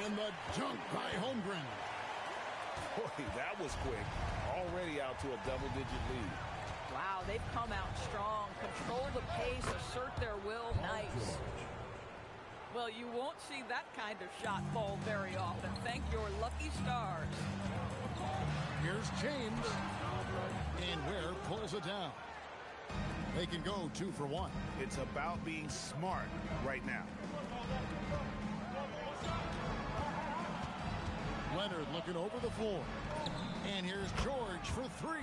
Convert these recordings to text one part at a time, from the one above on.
And the dunk by Holmgren. Boy, that was quick. Already out to a double-digit lead. Wow, they've come out strong. Control the pace, assert their will. Nice. Well, you won't see that kind of shot fall very often. Thank your lucky stars. Here's James. And Ware pulls it down. They can go 2 for 1. It's about being smart right now. Leonard looking over the floor. And here's George for 3.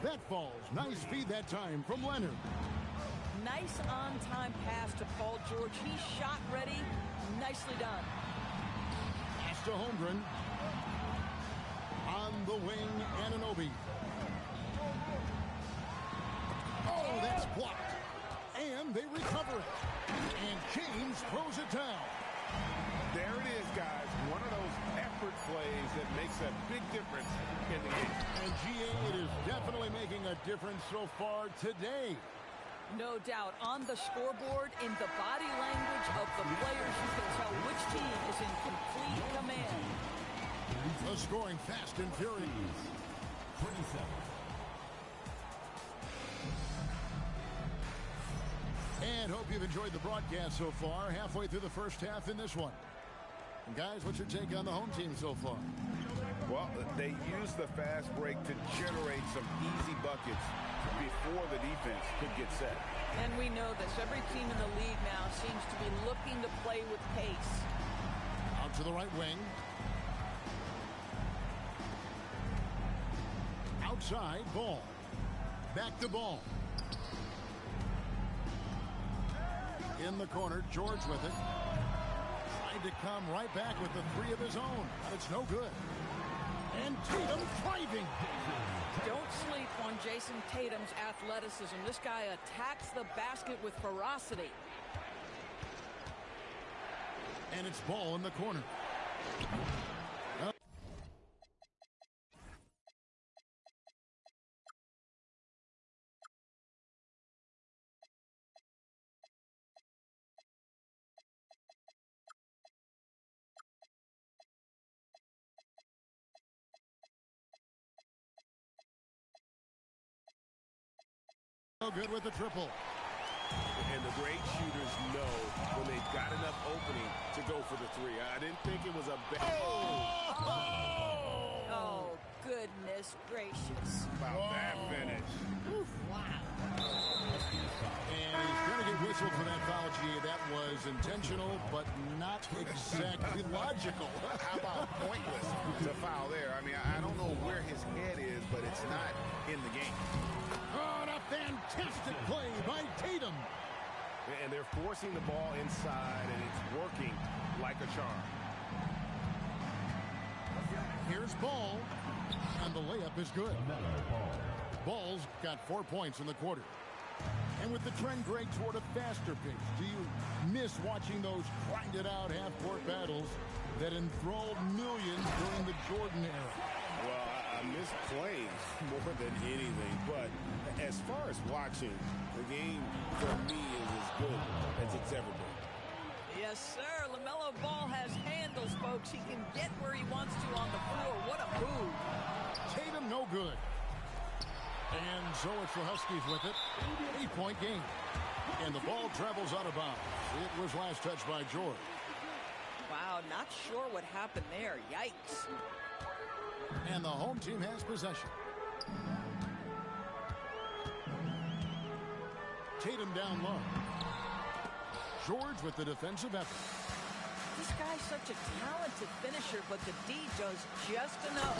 That falls. Nice feed that time from Leonard. Nice on-time pass to Paul George. He's shot ready. Nicely done. Pass to Holmgren. On the wing, Anunoby. Oh, that's blocked. And they recover it. And James throws it down. There it is, guys. One of those effort plays that makes a big difference in the game. And GA, it is definitely making a difference so far today. No doubt. On the scoreboard, in the body language of the players, you can tell which team is in complete command. The scoring fast and furious. 27. And hope you've enjoyed the broadcast so far. Halfway through the first half in this one. And guys, what's your take on the home team so far? Well, they used the fast break to generate some easy buckets before the defense could get set. And we know this. Every team in the league now seems to be looking to play with pace. Out to the right wing. Outside, Ball. Back to Ball. In the corner, George with it. Tried to come right back with the 3 of his own, but it's no good. And Tatum driving. Don't sleep on Jason Tatum's athleticism. This guy attacks the basket with ferocity. And it's Ball in the corner. Good with the triple. And the great shooters know when they've got enough opening to go for the 3. I didn't think it was a bad. Oh, goodness gracious. About that finish. Oof, wow. And he's going to get whistled for that foul, G. That was intentional, but not exactly logical. How about pointless to foul there? I mean, I don't know where his head is, but it's not in the game. Oh, and a fantastic play by Tatum. And they're forcing the ball inside, and it's working like a charm. Here's Ball, and the layup is good. Ball's got 4 points in the quarter. And with the trend, Greg, toward a faster pace, do you miss watching those grinded-out half-court battles that enthralled millions during the Jordan era? Well, I miss playing more than anything, but as far as watching, the game for me is as good as it's ever been. Yes, sir. LaMelo Ball has handles, folks. He can get where he wants to on the floor. What a move. Tatum, no good. And so it's the Huskies with it. 8-point game. And the ball travels out of bounds. It was last touched by George. Wow, not sure what happened there. Yikes. And the home team has possession. Tatum down low. George with the defensive effort. This guy's such a talented finisher, but the D does just enough.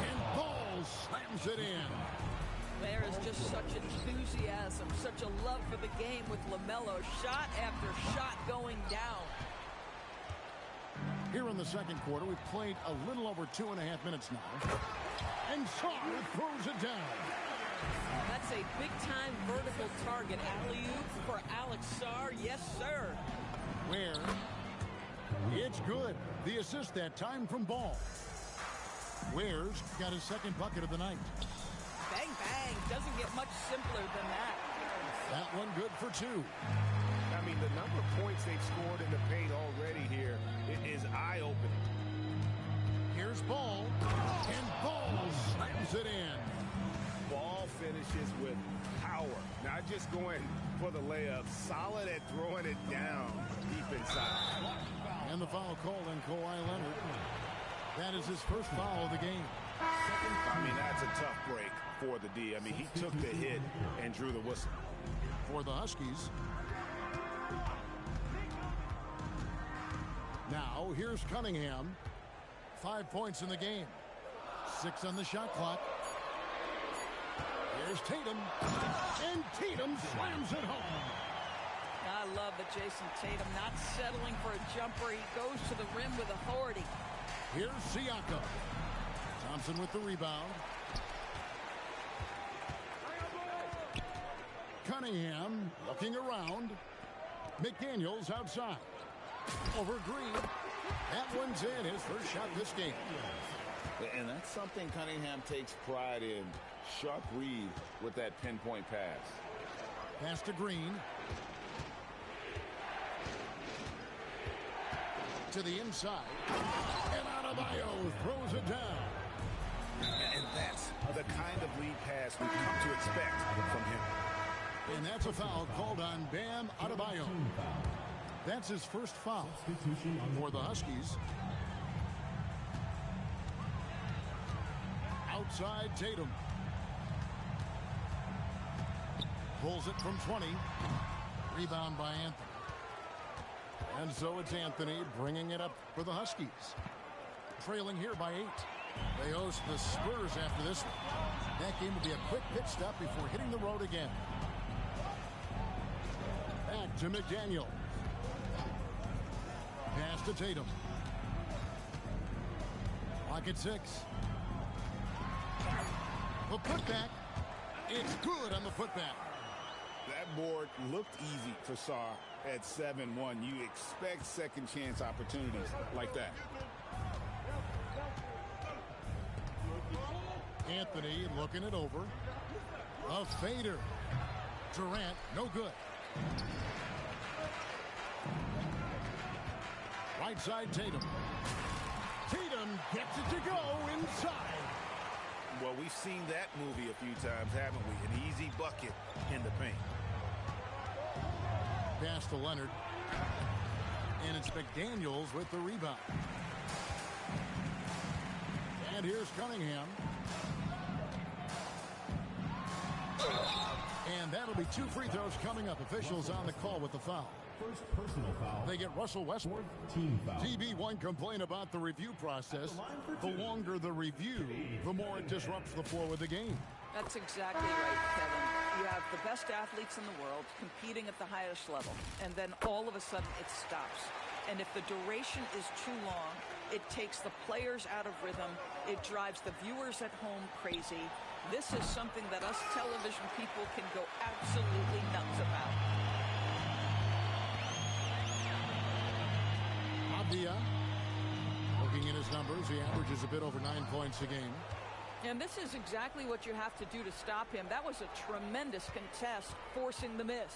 And Ball slams it in. There is just such enthusiasm, such a love for the game with LaMelo. Shot after shot going down. Here in the second quarter, we've played a little over 2.5 minutes now. And Sarr throws it down. That's a big-time vertical target. Alley-oop for Alex Sarr. Yes, sir. Where? It's good. The assist that time from Ball. Ware's got his second bucket of the night. Bang, bang. Doesn't get much simpler than that. That one good for 2. Now, I mean, the number of points they've scored in the paint already here is eye-opening. Here's Ball, and Ball slams it in. Ball finishes with power, not just going for the layup, solid at throwing it down deep inside. And the foul called on Kawhi Leonard. That is his first foul of the game. I mean, that's a tough break for the D. I mean, he took the hit and drew the whistle. For the Huskies. Now, here's Cunningham. 5 points in the game. 6 on the shot clock. Here's Tatum. And Tatum slams it home. I love that Jason Tatum not settling for a jumper. He goes to the rim with authority. Here's Siakam. Thompson with the rebound. Cunningham looking around. McDaniels outside. Over Green. That one's in. His first shot this game. And that's something Cunningham takes pride in. Sharp read with that pinpoint pass. Pass to Green. To the inside. And Adebayo throws it down. And that's the kind of lead pass we've come to expect from him. And that's a foul called on Bam Adebayo. That's his first foul for the Huskies. Outside Tatum. Pulls it from 20. Rebound by Anthony. And so it's Anthony bringing it up for the Huskies. Trailing here by 8. They host the Spurs after this one. That game will be a quick pit stop before hitting the road again. Back to McDaniel. Pass to Tatum. Clock at 6. The putback. It's good on the putback. That board looked easy for Saar at 7-1. You expect second chance opportunities like that. Anthony looking it over. A fader. Durant, no good. Right side Tatum. Tatum gets it to go inside. Well, we've seen that movie a few times, haven't we? An easy bucket in the paint. Pass to Leonard. And it's McDaniels with the rebound. And here's Cunningham. And that'll be 2 free throws coming up. Officials on the call with the foul. First personal foul. They get Russell Westbrook. Team foul. TB1 complain about the review process. The longer the review, the more it disrupts the flow of the game. That's exactly right, Kevin. You have the best athletes in the world competing at the highest level, and then all of a sudden it stops. And if the duration is too long, it takes the players out of rhythm. It drives the viewers at home crazy. This is something that us television people can go absolutely nuts about. Abdia, looking at his numbers, he averages a bit over 9 points a game. And this is exactly what you have to do to stop him. That was a tremendous contest, forcing the miss.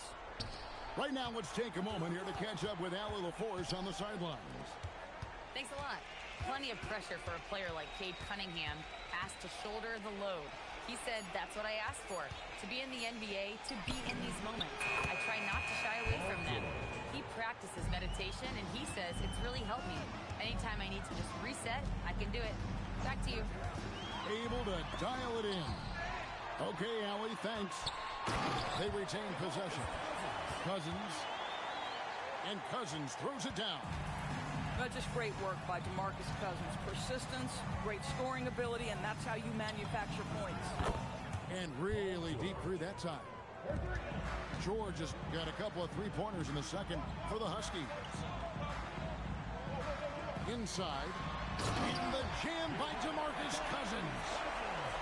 Right now, let's take a moment here to catch up with Allie LaForce on the sidelines. Thanks a lot. Plenty of pressure for a player like Cade Cunningham, asked to shoulder the load. He said, that's what I asked for, to be in the NBA, to be in these moments. I try not to shy away from them. He practices meditation, and he says it's really helped me. Anytime I need to just reset, I can do it. Back to you. Able to dial it in. Okay, Allie, thanks. They retain possession. Cousins. And Cousins throws it down. But just great work by DeMarcus Cousins. Persistence, great scoring ability, and that's how you manufacture points. And really deep through that time. George has got a couple of three-pointers in the second for the Huskies. Inside. And the jam by DeMarcus Cousins.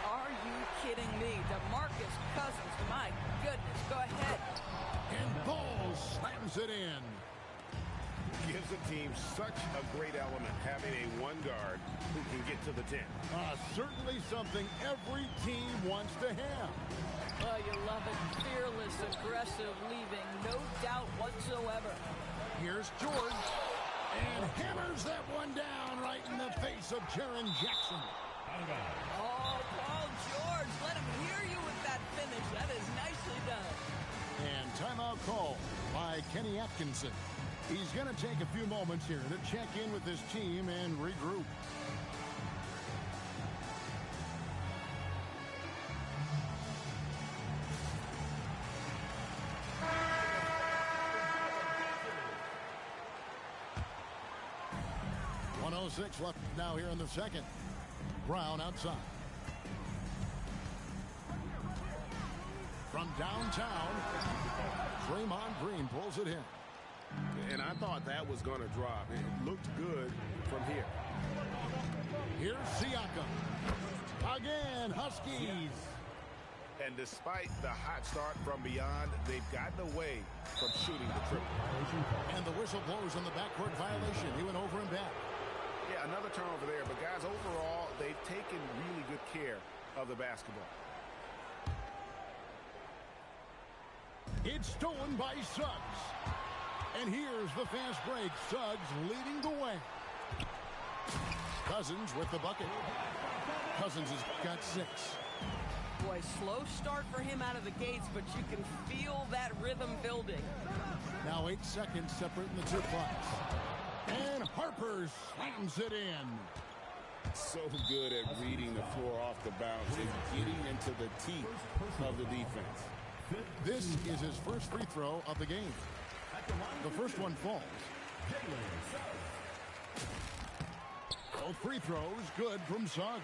Are you kidding me? DeMarcus Cousins, my goodness, go ahead. And Ball slams it in. Gives the team such a great element, having a one guard who can get to the 10. Certainly something every team wants to have. Oh, you love it. Fearless aggressive, leaving no doubt whatsoever. Here's George. And hammers that one down right in the face of Jaren Jackson. Oh, Paul George, let him hear you with that finish. That is nicely done. And timeout call by Kenny Atkinson. He's going to take a few moments here to check in with his team and regroup. .106 left now here in the second. Brown outside. From downtown, Draymond Green pulls it in. And I thought that was going to drop. It looked good from here. Here's Siakam. Again, Huskies. And despite the hot start from beyond, they've gotten away from shooting the triple. And the whistle blows on the backcourt violation. He went over and back. Yeah, another turnover there. But, guys, overall, they've taken really good care of the basketball. It's stolen by Suggs. And here's the fast break. Suggs leading the way. Cousins with the bucket. Cousins has got 6. Boy, slow start for him out of the gates, but you can feel that rhythm building. Now 8 seconds separating the two clocks. And Harper slams it in. So good at reading the floor off the bounce and getting into the teeth of the defense. This is his first free throw of the game. The first one falls. Both free throws good from Suggs.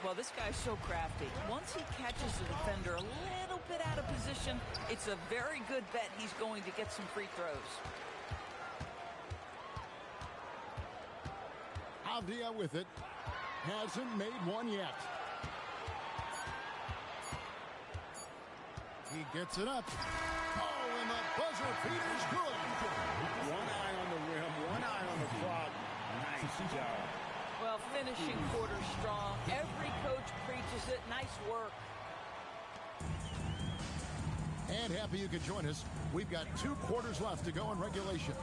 Well, this guy's so crafty. Once he catches the defender a little bit out of position, it's a very good bet he's going to get some free throws. Avdia with it. Hasn't made one yet. He gets it up. Oh, and the buzzer beater's good. One eye on the rim, one eye on the clock. Nice job. Well, finishing quarter strong. Every coach preaches it. Nice work. And happy you could join us. We've got 2 quarters left to go in regulation.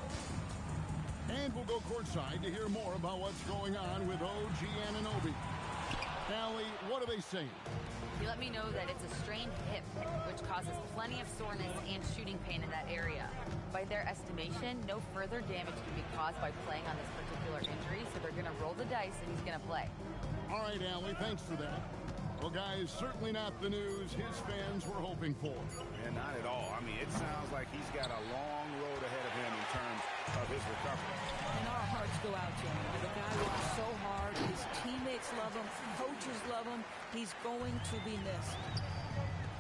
And we'll go courtside to hear more about what's going on with OG Anunoby. Allie, what are they saying? He let me know that it's a strained hip, which causes plenty of soreness and shooting pain in that area. By their estimation, no further damage can be caused by playing on this particular injury, so they're going to roll the dice and he's going to play. All right, Allie, thanks for that. Well, guys, certainly not the news his fans were hoping for. And not at all. I mean, it sounds like he's got a long road ahead of him in terms of his recovery. And our hearts go out to him. The guy works so hard. His teammates love him. Coaches love him. He's going to be missed.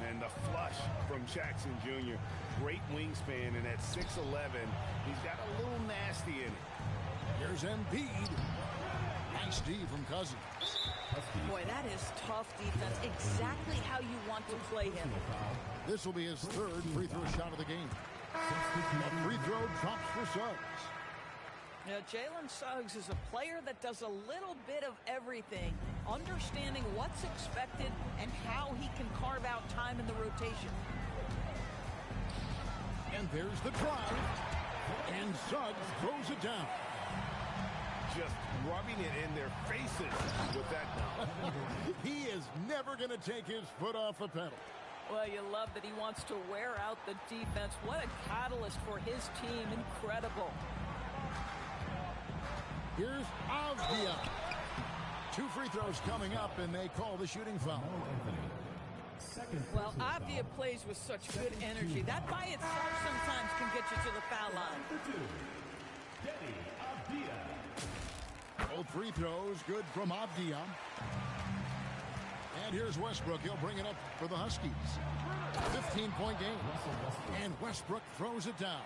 And the flush from Jackson Jr. Great wingspan, and at 6'11", he's got a little nasty in it. Here's Embiid. Nice D from Cousins. Boy, that is tough defense. Exactly how you want to play him. This will be his 3rd free throw shot of the game. A free throw drops for Suggs. Now, Jalen Suggs is a player that does a little bit of everything, understanding what's expected and how he can carve out time in the rotation. And there's the drive. And Suggs throws it down. Just rubbing it in their faces with that. He is never going to take his foot off the pedal. Well, you love that he wants to wear out the defense. What a catalyst for his team. Incredible. Here's Avdia. 2 free throws coming up, and they call the shooting foul. Well, Avdia plays with such good energy. That by itself sometimes can get you to the foul line. Both free throws good from Avdia. And here's Westbrook. He'll bring it up for the Huskies. 15-point game. And Westbrook throws it down.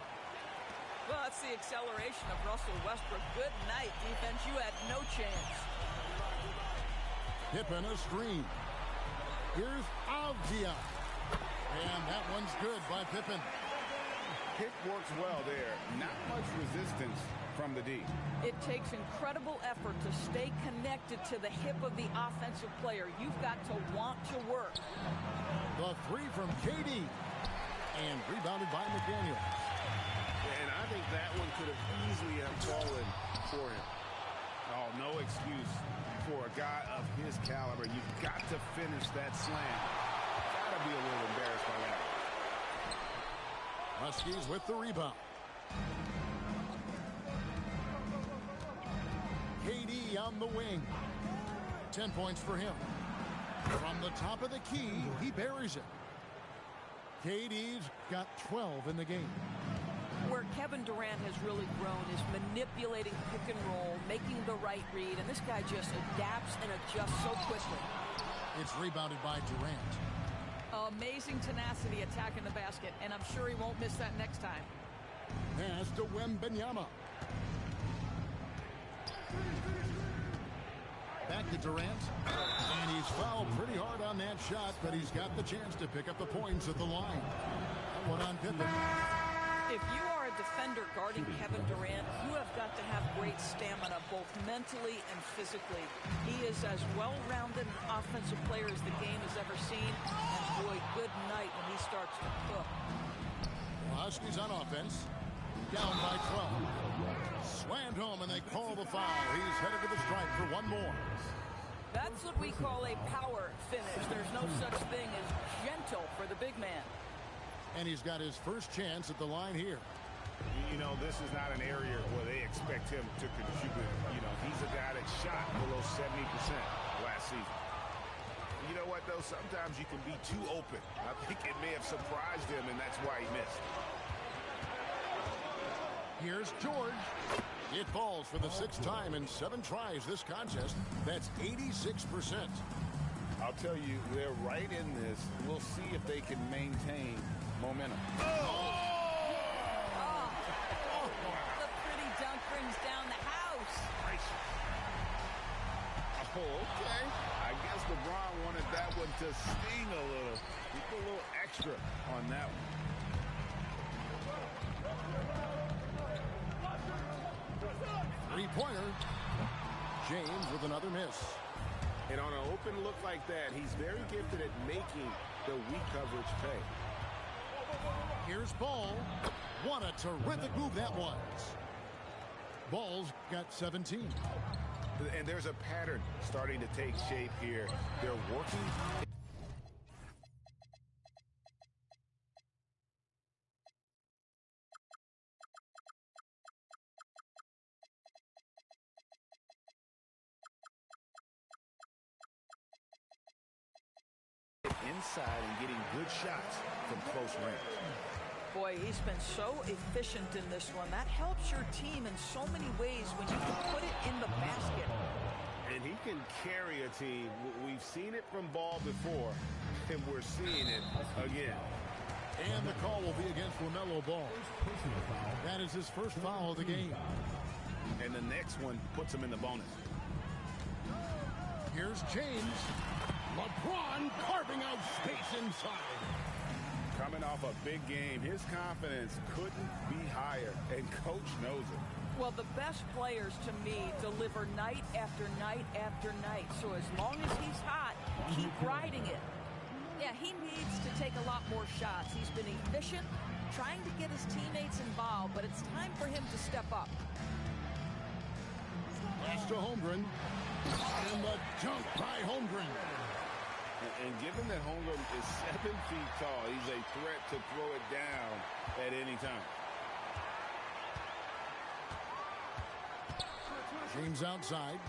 Well, that's the acceleration of Russell Westbrook. Good night, defense. You had no chance. Pippen a screen. Here's Avdia. And that one's good by Pippen. Hit works well there. Not much resistance from the D. It takes incredible effort to stay connected to the hip of the offensive player. You've got to want to work. The 3 from KD. And rebounded by McDaniels. And I think that one could have easily have fallen for him. Oh, no excuse for a guy of his caliber. You've got to finish that slam. Gotta be a little embarrassed by that. Huskies with the rebound. KD on the wing. 10 points for him. From the top of the key, he buries it. KD's got 12 in the game. Where Kevin Durant has really grown is manipulating pick and roll, making the right read, and this guy just adapts and adjusts so quickly. It's rebounded by Durant. Amazing tenacity attacking the basket, and I'm sure he won't miss that next time. Pass to Wembanyama. Back to Durant. And he's fouled pretty hard on that shot, but he's got the chance to pick up the points at the line. That one on Pippen. If you are a defender guarding Kevin Durant, you have got to have great stamina, both mentally and physically. He is as well-rounded an offensive player as the game has ever seen. And boy, good night when he starts to cook. The Huskies on offense. Down by 12. Slammed home, and they call the foul. He's headed to the stripe for one more. That's what we call a power finish. There's no such thing as gentle for the big man. And he's got his first chance at the line here. You know, this is not an area where they expect him to contribute. You know, he's a guy that shot below 70% last season. You know what, though? Sometimes you can be too open. I think it may have surprised him, and that's why he missed. Here's George. It falls for the 6th time in 7 tries this contest. That's 86%. I'll tell you, they're right in this. We'll see if they can maintain momentum. Oh, the pretty dunk brings down the house. Oh, okay. I guess LeBron wanted that one to sting a little. He put a little extra on that one. Three-pointer. James with another miss. And on an open look like that, he's very gifted at making the weak coverage pay. Here's Ball. What a terrific move that was. Ball's got 17. And there's a pattern starting to take shape here. They're working. Inside and getting good shots from close range. Boy, he's been so efficient in this one. That helps your team in so many ways when you can put it in the basket. And he can carry a team. We've seen it from Ball before, and we're seeing it again. And the call will be against LaMelo Ball. That is his first foul of the game. And the next one puts him in the bonus. Here's James. LeBron carving out space inside. Coming off a big game, his confidence couldn't be higher, and coach knows it. Well, the best players, to me, deliver night after night after night. So as long as he's hot, keep riding it. Yeah, he needs to take a lot more shots. He's been efficient, trying to get his teammates involved, but it's time for him to step up. Pass to Holmgren. And the dunk by Holmgren. And given that Holmgren is 7 feet tall, he's a threat to throw it down at any time. James outside.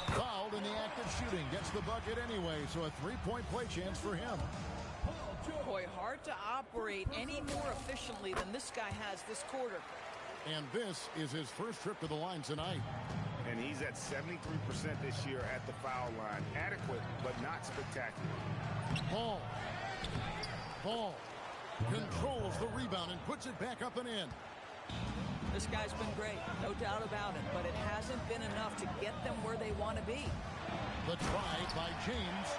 Fouled in the act of shooting. Gets the bucket anyway, so a three-point play chance for him. Boy, hard to operate any more efficiently than this guy has this quarter. And this is his first trip to the line tonight. And he's at 73% this year at the foul line. Adequate, but not spectacular. Ball. Ball. Controls the rebound and puts it back up and in. This guy's been great, no doubt about it, but it hasn't been enough to get them where they want to be. The try by James.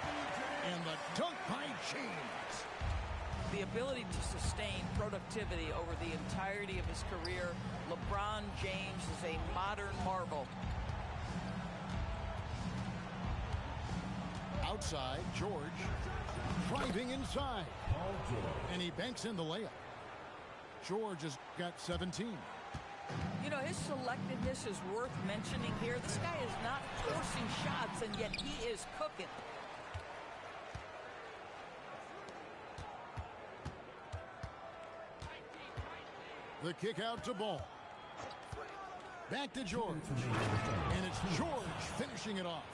And the dunk by James. The ability to sustain productivity over the entirety of his career, LeBron James is a modern marvel. Outside, George. Driving inside. And he banks in the layup. George has got 17. You know, his selectiveness is worth mentioning here. This guy is not forcing shots, and yet he is cooking. The kick out to Ball. Back to George. And it's George finishing it off.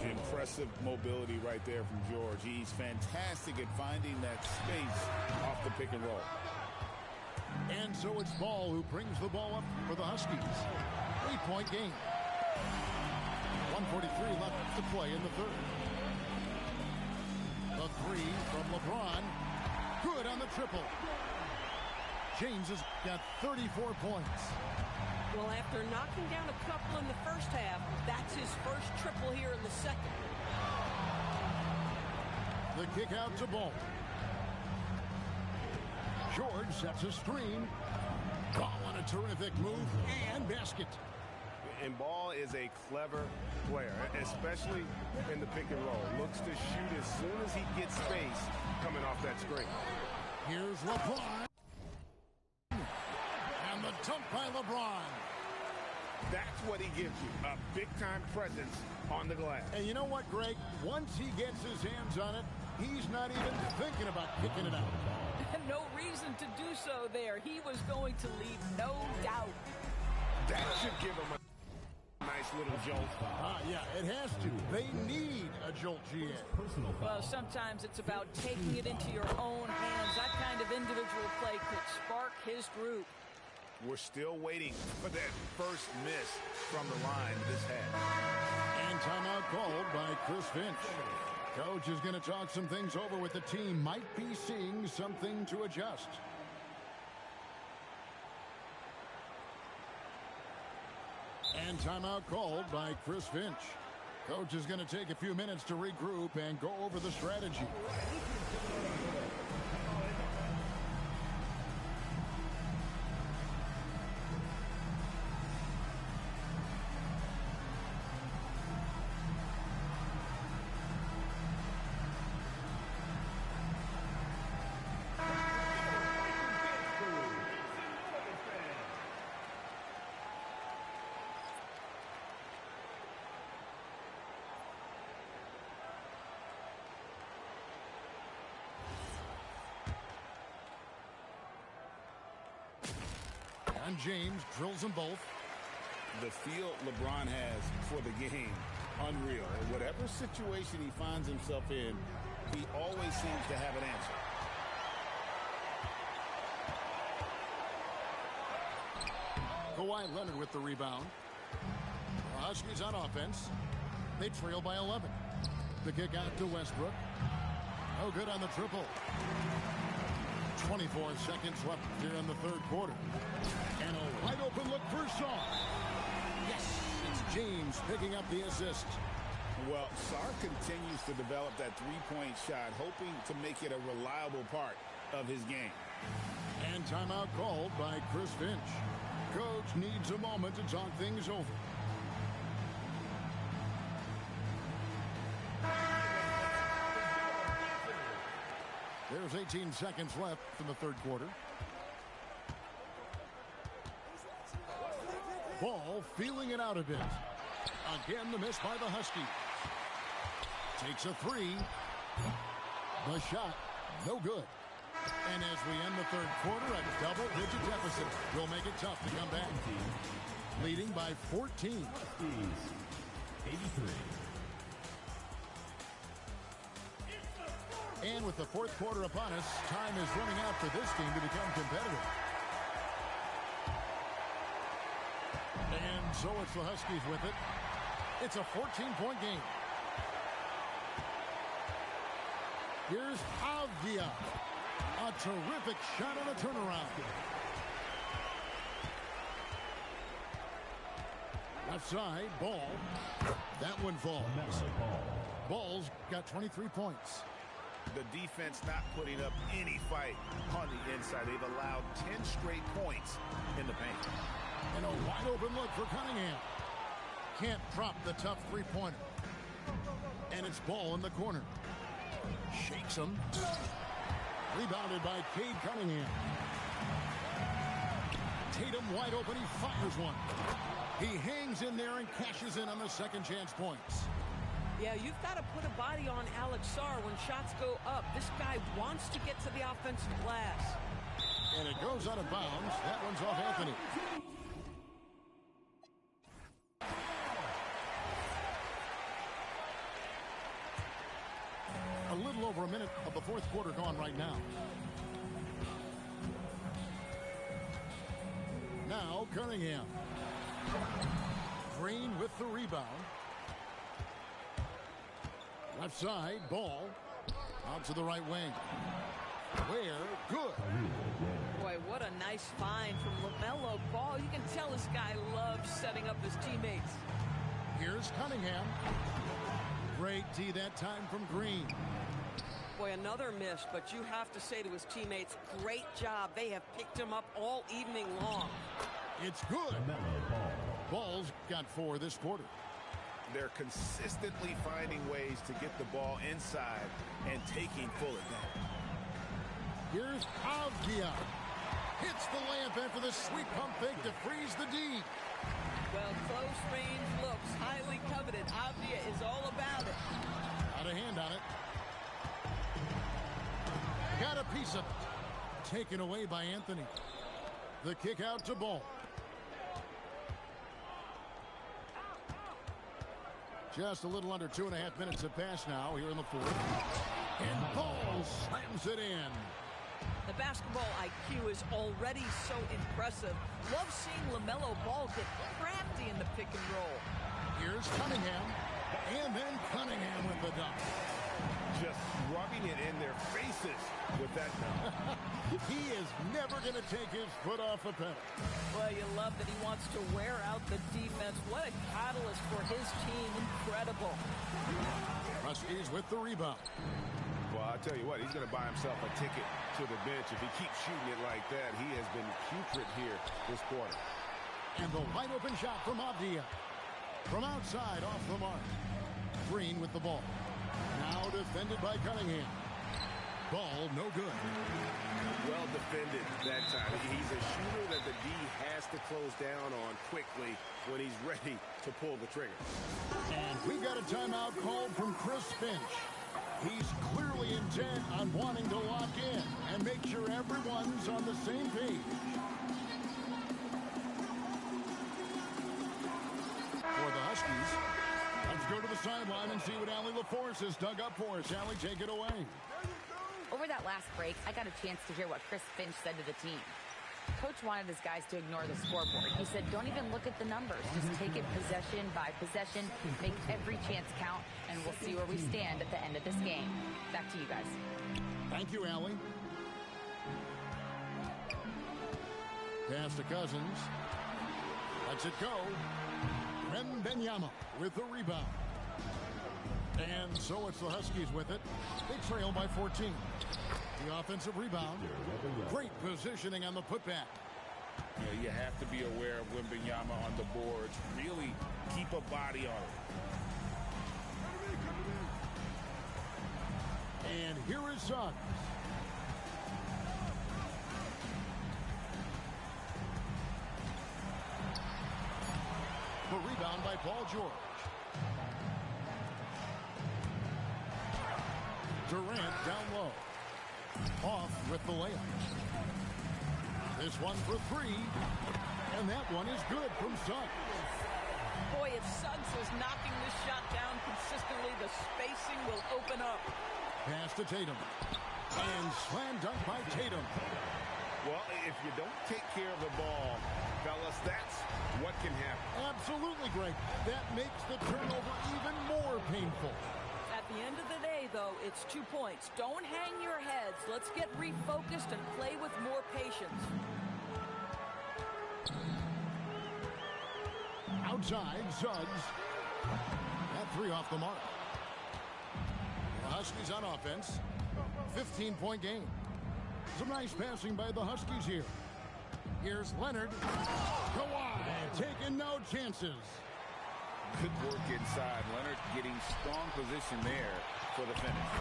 Impressive mobility right there from George. He's fantastic at finding that space off the pick and roll. And so it's Ball who brings the ball up for the Huskies. 3-point game. 1:43 left to play in the third. The three from LeBron. Good on the triple. James has got 34 points. Well, after knocking down a couple in the first half, that's his first triple here in the second. The kick out to Ball. George sets a screen. Ball on a terrific move and basket. And Ball is a clever player, especially in the pick and roll. Looks to shoot as soon as he gets space coming off that screen. Here's LeBron. And the dunk by LeBron. That's what he gives you, a big-time presence on the glass. And you know what, Greg? Once he gets his hands on it, he's not even thinking about kicking it out. No reason to do so there. He was going to leave no doubt. That should give him a nice little jolt. Yeah, it has to. They need a jolt, GA. Well, sometimes it's about taking it into your own hands. That kind of individual play could spark his group. We're still waiting for that first miss from the line this half. And timeout called by Chris Finch. Coach is going to talk some things over with the team. Might be seeing something to adjust. And timeout called by Chris Finch. Coach is going to take a few minutes to regroup and go over the strategy. And James drills them both. The feel LeBron has for the game, unreal. In whatever situation he finds himself in, he always seems to have an answer. Kawhi Leonard with the rebound. The Huskies on offense. They trail by 11. The kick out to Westbrook. No good on the triple. 24 seconds left here in the third quarter. And a wide open look for Shaw. Yes, it's James picking up the assist. Well, Sarr continues to develop that three-point shot, hoping to make it a reliable part of his game. And timeout called by Chris Finch. Coach needs a moment to talk things over. There's 18 seconds left in the third quarter. Ball feeling it out a bit. Again, the miss by the Huskies. Takes a three. The shot, no good. And as we end the third quarter, a double-digit deficit will make it tough to come back. Leading by 14. 83. And with the fourth quarter upon us, time is running out for this game to become competitive. And so it's the Huskies with it. It's a 14-point game. Here's Avdia. A terrific shot on a turnaround. Left side, Ball. That one falls. Ball's got 23 points. The defense not putting up any fight on the inside. They've allowed 10 straight points in the paint. And a wide open look for Cunningham. Can't drop the tough three-pointer. And it's Ball in the corner. Shakes him. Rebounded by Cade Cunningham. Tatum wide open. He fires one. He hangs in there and cashes in on the second chance points. Yeah, you've got to put a body on Alex Sarr when shots go up. This guy wants to get to the offensive glass. And it goes out of bounds. That one's off Anthony. A little over a minute of the fourth quarter gone right now. Now Cunningham. Green with the rebound. Left side, Ball. Out to the right wing. Where? Good. Boy, what a nice find from LaMelo Ball. You can tell this guy loves setting up his teammates. Here's Cunningham. Great D that time from Green. Boy, another miss, but you have to say to his teammates, great job. They have picked him up all evening long. It's good. Ball's got 4 this quarter. They're consistently finding ways to get the ball inside and taking full advantage. Here's Avdia. Hits the layup after the sweet pump fake to freeze the D. Well, close range looks highly coveted. Avdia is all about it. Got a hand on it. Got a piece of it. Taken away by Anthony. The kick out to Ball. Just a little under 2.5 minutes have passed now here in the fourth. And Ball slams it in. The basketball IQ is already so impressive. Love seeing LaMelo Ball get crafty in the pick and roll. Here's Cunningham. And then Cunningham with the dunk. Just rubbing it in their faces with that dunk. He is never going to take his foot off the pedal. Well, you love that he wants to wear out the defense. What a catalyst for his team. Incredible. Huskies with the rebound. Well, I tell you what, he's going to buy himself a ticket to the bench. If he keeps shooting it like that, he has been putrid here this quarter. And the wide open shot from Avdia. From outside, off the mark. Green with the ball. Now defended by Cunningham. Ball no good. Well defended that time. He's a shooter that the D has to close down on quickly when he's ready to pull the trigger. And we've got a timeout called from Chris Finch. He's clearly intent on wanting to lock in and make sure everyone's on the same page. For the Huskies, let's go to the sideline and see what Allie LaForce has dug up for us. Allie, take it away. Over that last break, I got a chance to hear what Chris Finch said to the team. Coach wanted his guys to ignore the scoreboard. He said, don't even look at the numbers. Just take it possession by possession, make every chance count, and we'll see where we stand at the end of this game. Back to you guys. Thank you, Allie. Pass to Cousins. Lets it go. Wembanyama with the rebound. And so it's the Huskies with it. They trail by 14. The offensive rebound. Great positioning on the putback. Yeah, you have to be aware of Wembanyama on the boards. Really keep a body on it. And here is Suggs. The rebound by Paul George. Durant down low. Off with the layup. This one for 3. And that one is good from Suggs. Boy, if Suggs is knocking this shot down consistently, the spacing will open up. Pass to Tatum. And slam dunk by Tatum. Well, if you don't take care of the ball, fellas, that's what can happen. Absolutely, Greg. That makes the turnover even more painful. At the end of the day, though, it's 2 points. Don't hang your heads. Let's get refocused and play with more patience. Outside, Suggs. That 3 off the mark. The Huskies on offense. 15-point game. Some nice passing by the Huskies here. Here's Leonard. Kawhi taking no chances. Good work inside. Leonard getting strong position there for the finish.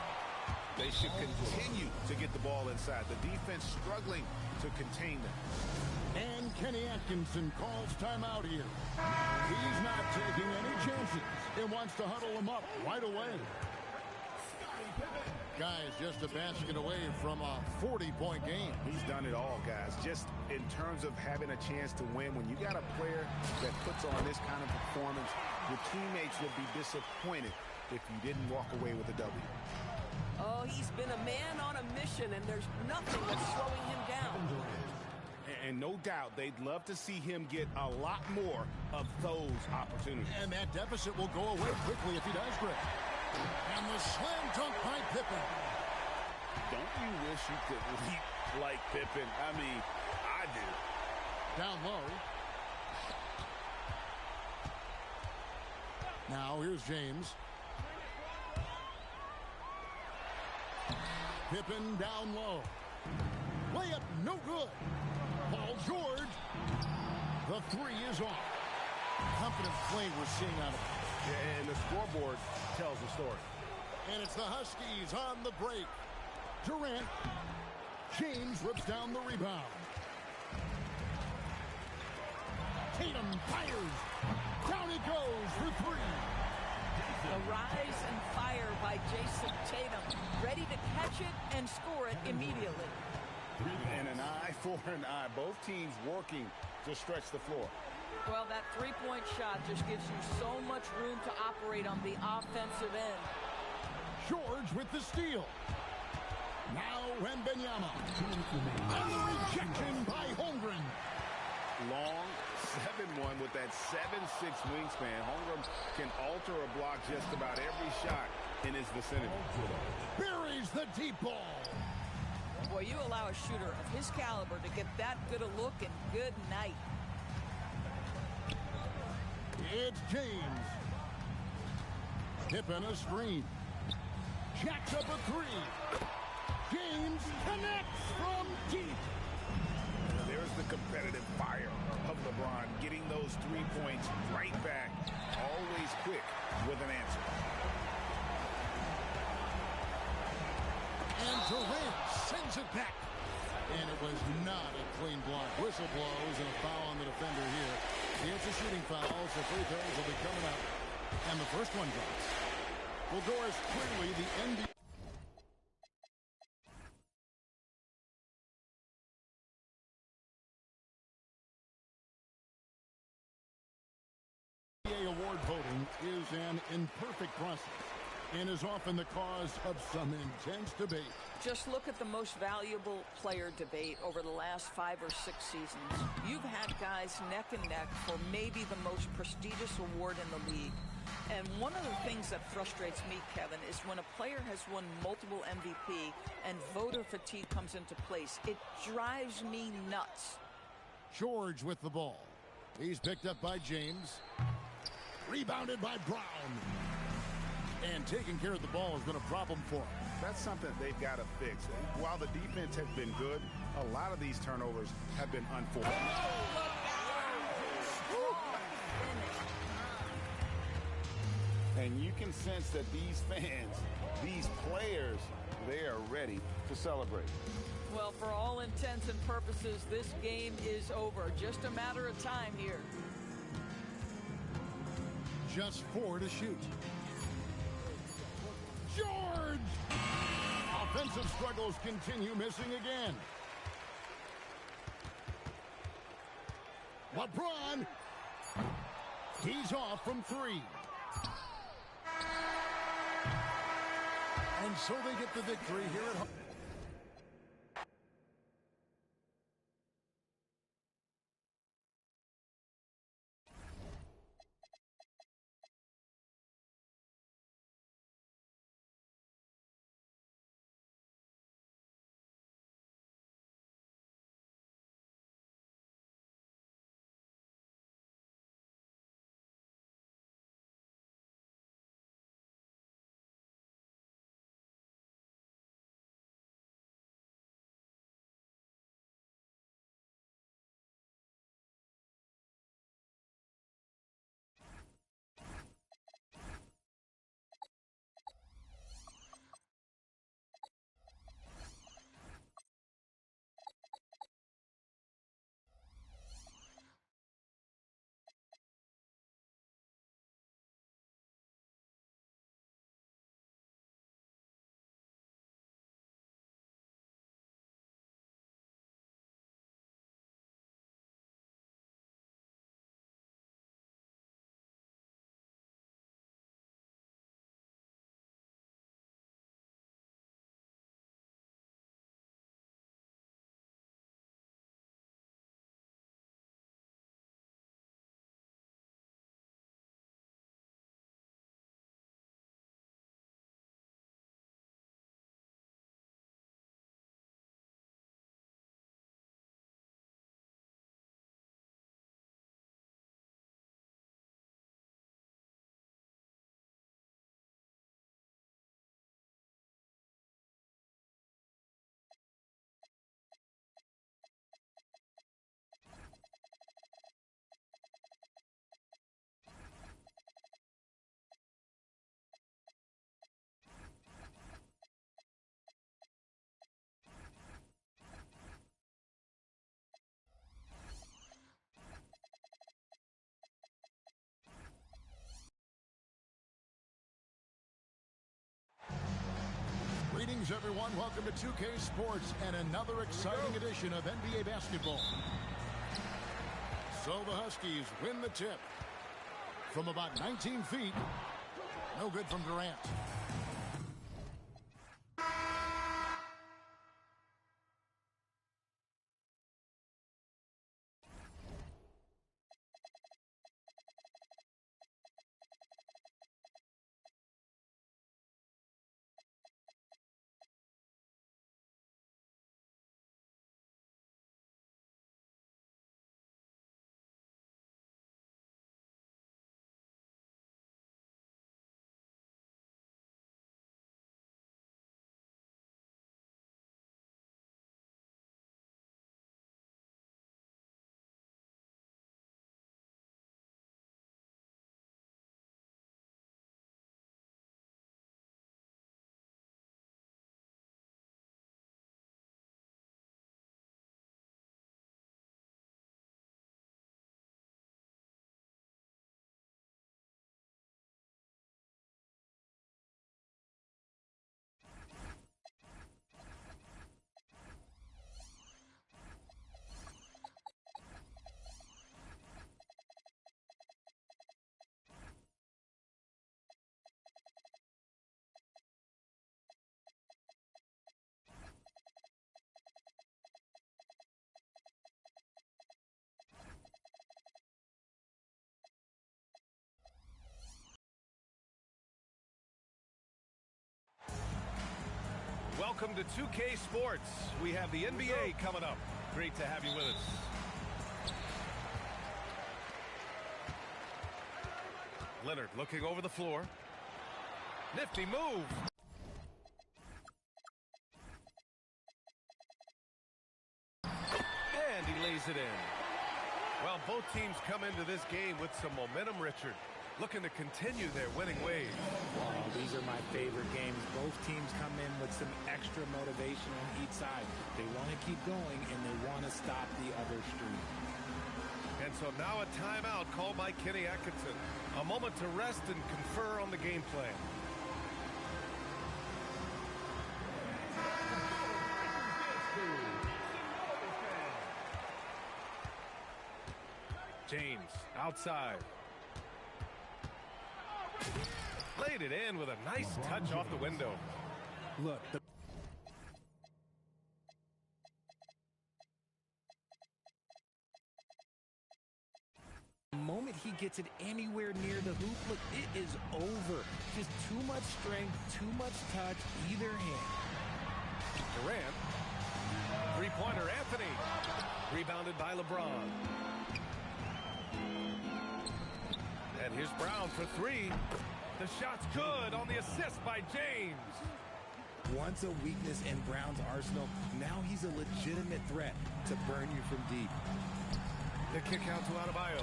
They should continue to get the ball inside. The defense struggling to contain them. And Kenny Atkinson calls timeout here. He's not taking any chances. He wants to huddle them up right away. Guys, just a basket away from a 40-point game. He's done it all, guys. Just in terms of having a chance to win, when you got a player that puts on this kind of performance, your teammates would be disappointed if you didn't walk away with a W. Oh, he's been a man on a mission, and there's nothing that's slowing him down. And no doubt they'd love to see him get a lot more of those opportunities. And that deficit will go away quickly if he does, Greg. And the slam dunk by Pippen. Don't you wish you could leap like Pippen? I mean, I do. Down low. Now here's James. Pippen down low. Layup no good. Paul George. The three is off. Confident play we're seeing out of him. Yeah, and the scoreboard tells the story. And it's the Huskies on the break. Durant. James rips down the rebound. Tatum fires. Down it goes for three. The rise and fire by Jason Tatum. Ready to catch it and score it immediately. And an eye for an eye. Both teams working to stretch the floor. Well, that three-point shot just gives you so much room to operate on the offensive end. George with the steal. Now Wembanyama. And the rejection by Holmgren. Long 7-1 with that 7'6" wingspan. Holmgren can alter a block just about every shot in his vicinity. Buries the deep ball. Boy, you allow a shooter of his caliber to get that good a look, and good night. It's James. Pippen a screen. Jacks up a three. James connects from deep. There's the competitive fire of LeBron, getting those 3 points right back. Always quick with an answer. And Durant sends it back. And it was not a clean block. Whistle blows and a foul on the defender here. It's a shooting foul, so free throws will be coming up. And the first one drops. Well, Doris, clearly the NBA award voting is an imperfect process and is often the cause of some intense debate. Just look at the most valuable player debate over the last 5 or 6 seasons. You've had guys neck and neck for maybe the most prestigious award in the league. And one of the things that frustrates me, Kevin, is when a player has won multiple MVP and voter fatigue comes into place. It drives me nuts. George with the ball. He's picked up by James. Rebounded by Brown. And taking care of the ball has been a problem for him. That's something they've got to fix. While the defense has been good, a lot of these turnovers have been unfortunate. And you can sense that these fans, these players, they are ready to celebrate. Well, for all intents and purposes, this game is over. Just a matter of time here. Just 4 to shoot. George! Offensive struggles continue, missing again. LeBron. He's off from 3. And so they get the victory here at home. everyone. Welcome to 2K Sports and another exciting edition of NBA basketball. So the Huskies win the tip from about 19 feet. No good from Durant. Welcome to 2K Sports. We have the NBA coming up. Great to have you with us. Leonard looking over the floor. Nifty move. And he lays it in. Well, both teams come into this game with some momentum, Richard. Looking to continue their winning ways. Oh, these are my favorite games. Both teams come in with some extra motivation on each side. They want to keep going, and they want to stop the other streak. And so now a timeout called by Kenny Atkinson. A moment to rest and confer on the game plan. James outside. Laid it in with a nice touch off the window. Look, the moment he gets it anywhere near the hoop, look, it is over. Just too much strength, too much touch, either hand. Durant. Three-pointer, Anthony. Rebounded by LeBron. And here's Brown for three. The shot's good on the assist by James. Once a weakness in Brown's arsenal, now he's a legitimate threat to burn you from deep. The kick out to Adebayo.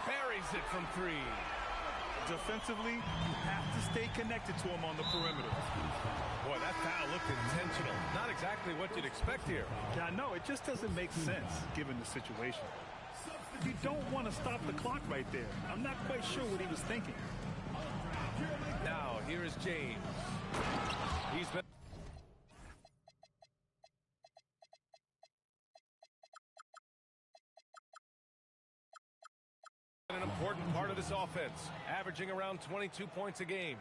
Buries it from three. Defensively, you have to stay connected to him on the perimeter. Boy, that foul looked intentional. Not exactly what you'd expect here. Yeah, I know. It just doesn't make sense given the situation. You don't want to stop the clock right there. I'm not quite sure what he was thinking. Now, here is James. He's been... an important part of this offense, averaging around 22 points a game.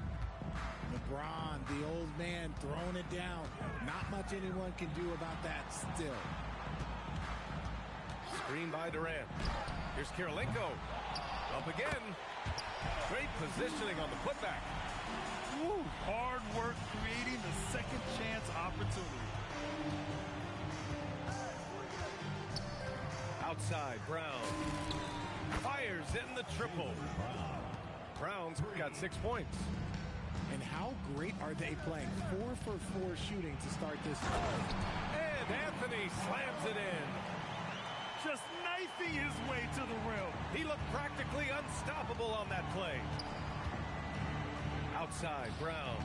LeBron, the old man, throwing it down. Not much anyone can do about that still. Screen by Durant. Here's Kirilenko. Up again. Great positioning on the putback. Woo, hard work creating the second chance opportunity. Outside, Brown. Fires in the triple. Brown's got 6 points. And how great are they playing? 4 for 4 shooting to start this. And Anthony slams it in. Just knifing his way to the rim. He looked practically unstoppable on that play. Outside, Brown.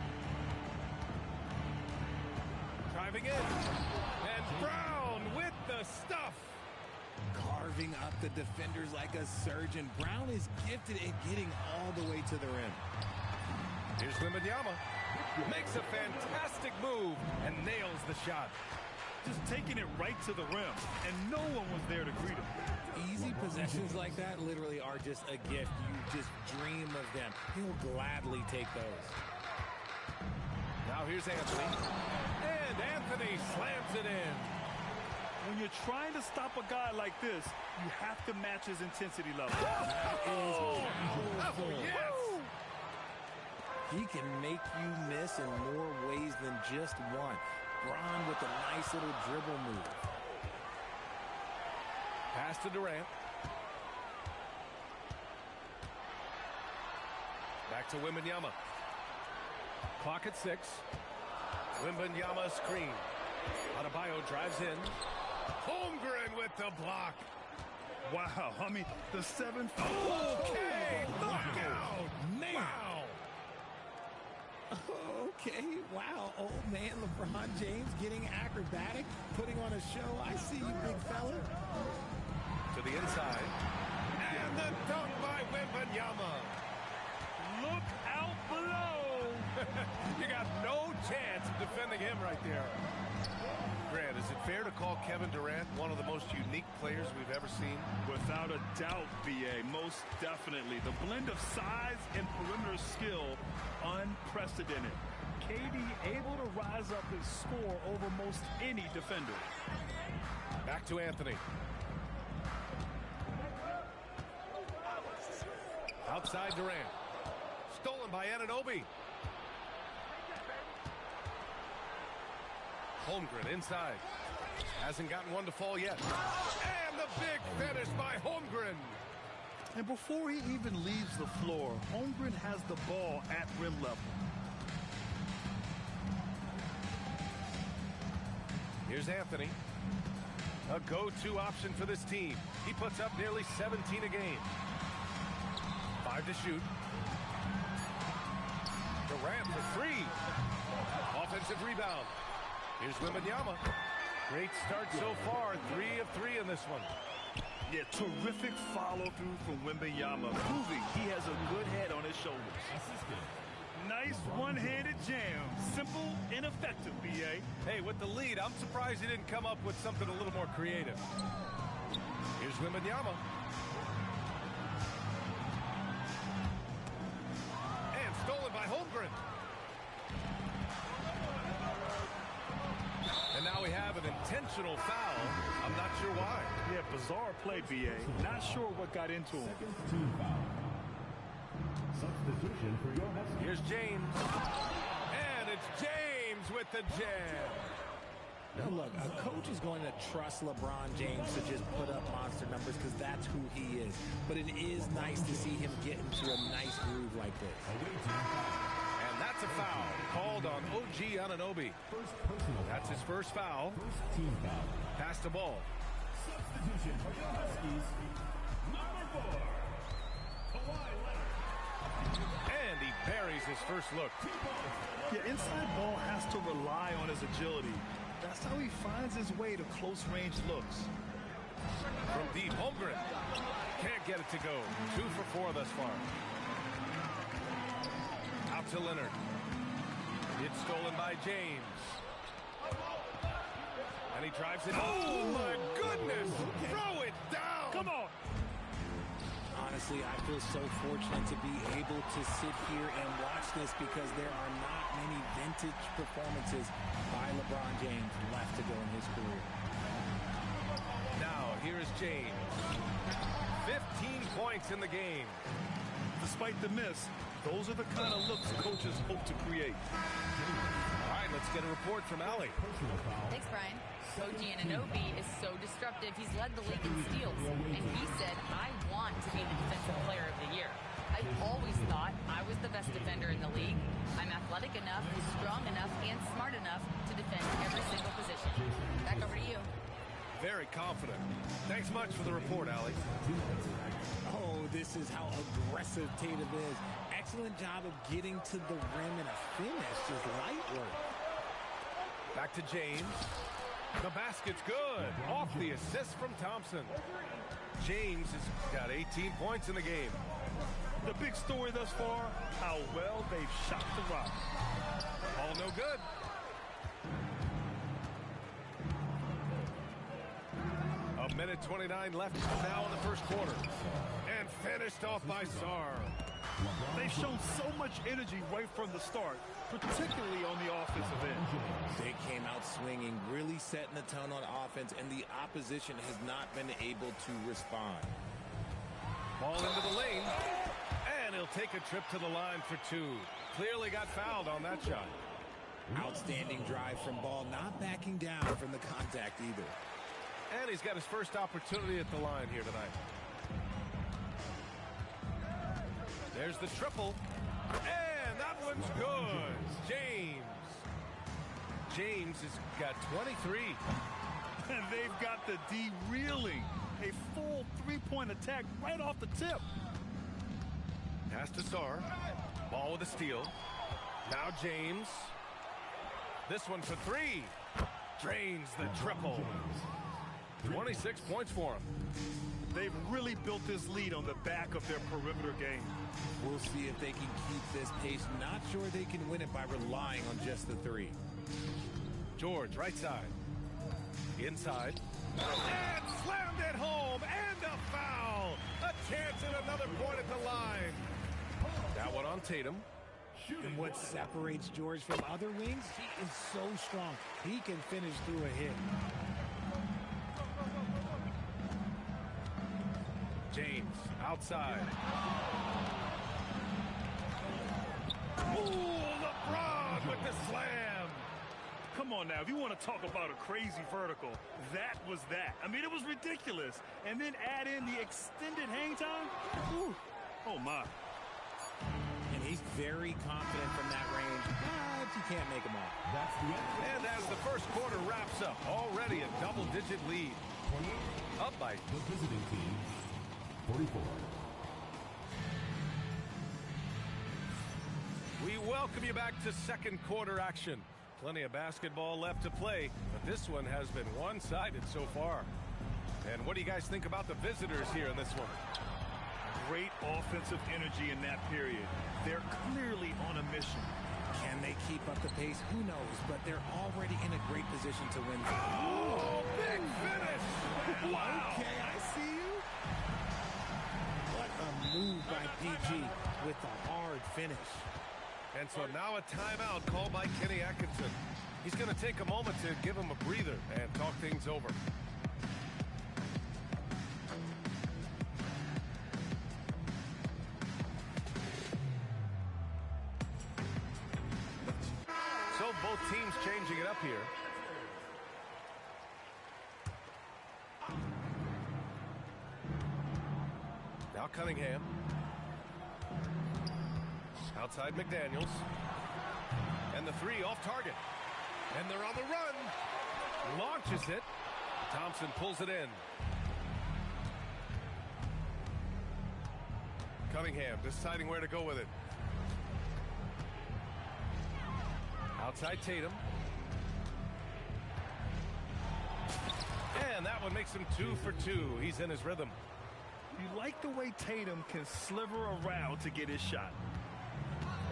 Driving in. And Brown the stuff. Carving up the defenders like a surgeon. Brown is gifted at getting all the way to the rim. Here's Wembanyama. Makes a fantastic move and nails the shot. Just taking it right to the rim, and no one was there to greet him. Easy possessions like that literally are just a gift. You just dream of them. He'll gladly take those. Now here's Anthony. And Anthony slams it in. When you're trying to stop a guy like this, you have to match his intensity level. Oh, yes! He can make you miss in more ways than just one. Braun with a nice little dribble move. Pass to Durant. Back to Wembanyama. Clock at 6. Wembanyama screen. Adebayo drives in. Holmgren with the block. Wow, I mean, the 7th. Okay, knockout. Man. Wow. Okay, wow. Old man LeBron James getting acrobatic, putting on a show. I see you, big fella. To the inside. And the dunk by Wembanyama. Look out below. You got no chance of defending him right there. Grant, is it fair to call Kevin Durant one of the most unique players we've ever seen? Without a doubt, BA, most definitely. The blend of size and perimeter skill, unprecedented. KD able to rise up his score over most any defender. Back to Anthony. Outside Durant. Stolen by Anunoby. Holmgren inside. Hasn't gotten one to fall yet. And the big finish by Holmgren. And before he even leaves the floor, Holmgren has the ball at rim level. Here's Anthony. A go-to option for this team. He puts up nearly 17 a game. 5 to shoot. Durant for 3. Offensive rebound. Here's Wembanyama. Great start so far. 3 of 3 in this one. Yeah, terrific follow-through from Wembanyama, proving he has a good head on his shoulders. Nice one-handed jam. Simple and effective, B.A. Hey, with the lead, I'm surprised he didn't come up with something a little more creative. Here's Wembanyama. And stolen by Holmgren. And now we have an intentional foul. I'm not sure why. Yeah, bizarre play, B.A. Not sure what got into him. Substitution for your Huskies. Here's James. And it's James with the jam. Now look, a coach is going to trust LeBron James to just put up monster numbers because that's who he is. But it is nice to see him get into a nice groove like this. And that's a foul called on OG Anunoby. That's his first foul. First team foul. Pass the ball. Substitution for your Huskies. Number 4. Kawhi Leonard. And he buries his first look. Yeah, inside ball has to rely on his agility. That's how he finds his way to close-range looks. From deep, Holmgren. Can't get it to go. 2 for 4 thus far. Out to Leonard. It's stolen by James. And he drives it. Oh, my goodness! Throw it down! Come on! Honestly, I feel so fortunate to be able to sit here and watch this because there are not many vintage performances by LeBron James left to go in his career. Now, here is James. 15 points in the game. Despite the miss, those are the kind of looks coaches hope to create. All right, let's get a report from Allie. Thanks, Brian. OG Anunoby is so disruptive. He's led the league in steals. And he said, I want to be the defensive player of the year. I always thought I was the best defender in the league. I'm athletic enough, strong enough, and smart enough to defend every single position. Back over to you. Very confident. Thanks much for the report, Allie. Oh, this is how aggressive Tatum is. Excellent job of getting to the rim and a finish. Just light work. Back to James. The basket's good. Off the assist from Thompson. James has got 18 points in the game. The big story thus far, how well they've shot the rock. All no good. A minute 29 left now in the first quarter. And finished off by Sarr. They've shown so much energy right from the start, particularly on the offensive end. They came out swinging, really setting the tone on offense, and the opposition has not been able to respond. Ball into the lane. And he'll take a trip to the line for two. Clearly got fouled on that shot. Outstanding drive from Ball, not backing down from the contact either. And he's got his first opportunity at the line here tonight. There's the triple. And that one's good. James has got 23. And they've got the D reeling. A full three-point attack right off the tip. Pass to Sarr. Ball with a steal. Now James. This one for three. Drains the triple. 26 points for him. They've really built this lead on the back of their perimeter game. We'll see if they can keep this pace. Not sure they can win it by relying on just the three. George, right side. Inside. And slammed it home. And a foul. A chance at another point at the line. That one on Tatum. And what separates George from other wings? He is so strong. He can finish through a hit. James, outside. Ooh, LeBron with the slam. Come on now, if you want to talk about a crazy vertical, that was that. I mean, it was ridiculous. And then add in the extended hang time. Whew. Oh, my. And he's very confident from that range, but you can't make him all. That's the end. And as the first quarter wraps up, already a double-digit lead. Up by The visiting team, 44. We welcome you back to second quarter action. Plenty of basketball left to play, but this one has been one-sided so far. And what do you guys think about the visitors here in this one? Great offensive energy in that period. They're clearly on a mission. Can they keep up the pace? Who knows, but they're already in a great position to win. Oh, big finish! Wow! Okay, I see you. What a move by PG with the hard finish. And so now a timeout called by Kenny Atkinson. He's going to take a moment to give him a breather and talk things over. So both teams changing it up here. Now Cunningham. Outside McDaniels. And the three off target. And they're on the run. Launches it. Thompson pulls it in. Cunningham deciding where to go with it. Outside Tatum. And that one makes him 2 for 2. He's in his rhythm. You like the way Tatum can sliver around to get his shot.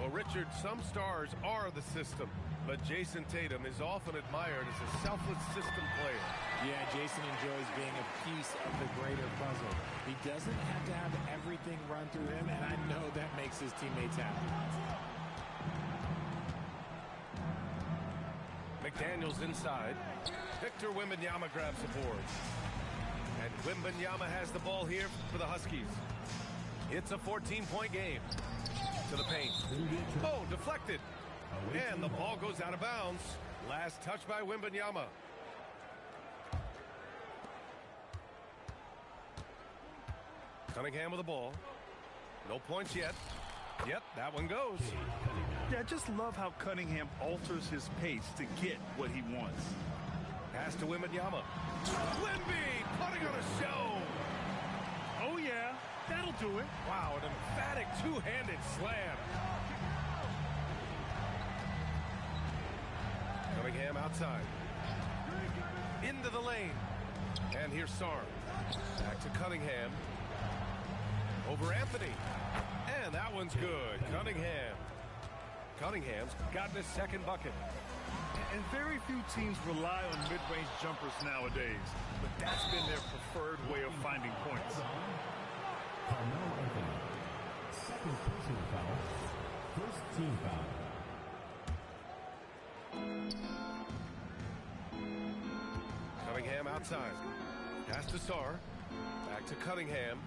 Well, Richard, some stars are the system, but Jason Tatum is often admired as a selfless system player. Yeah, Jason enjoys being a piece of the greater puzzle. He doesn't have to have everything run through him, and I know that makes his teammates happy. McDaniels inside. Victor Wembanyama grabs the board. And Wembanyama has the ball here for the Huskies. It's a 14-point game. To the paint. Oh, deflected. And the ball goes out of bounds. Last touch by Wembanyama. Cunningham with the ball. No points yet. Yep, that one goes. Yeah, I just love how Cunningham alters his pace to get what he wants. Pass to Wembanyama. Wemby putting on a show. Oh, yeah, that'll do it. Wow, an emphatic two-handed slam. Cunningham outside. into the lane. And here's Sarr. Back to Cunningham. Over Anthony. And that one's good. Cunningham's gotten his second bucket. And very few teams rely on mid-range jumpers nowadays, but that's been their preferred way of finding points. Second personal foul. First team foul. Cunningham outside. Pass to Sarr. Back to Cunningham.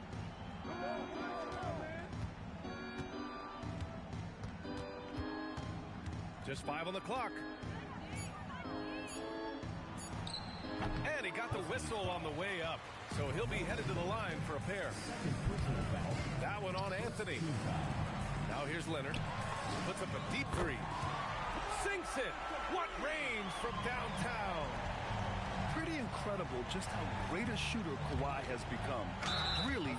Just 5 on the clock. And he got the whistle on the way up. So he'll be headed to the line for a pair. That one on Anthony. Now here's Leonard. Puts up a deep three. Sinks it. What range from downtown. Pretty incredible just how great a shooter Kawhi has become. Really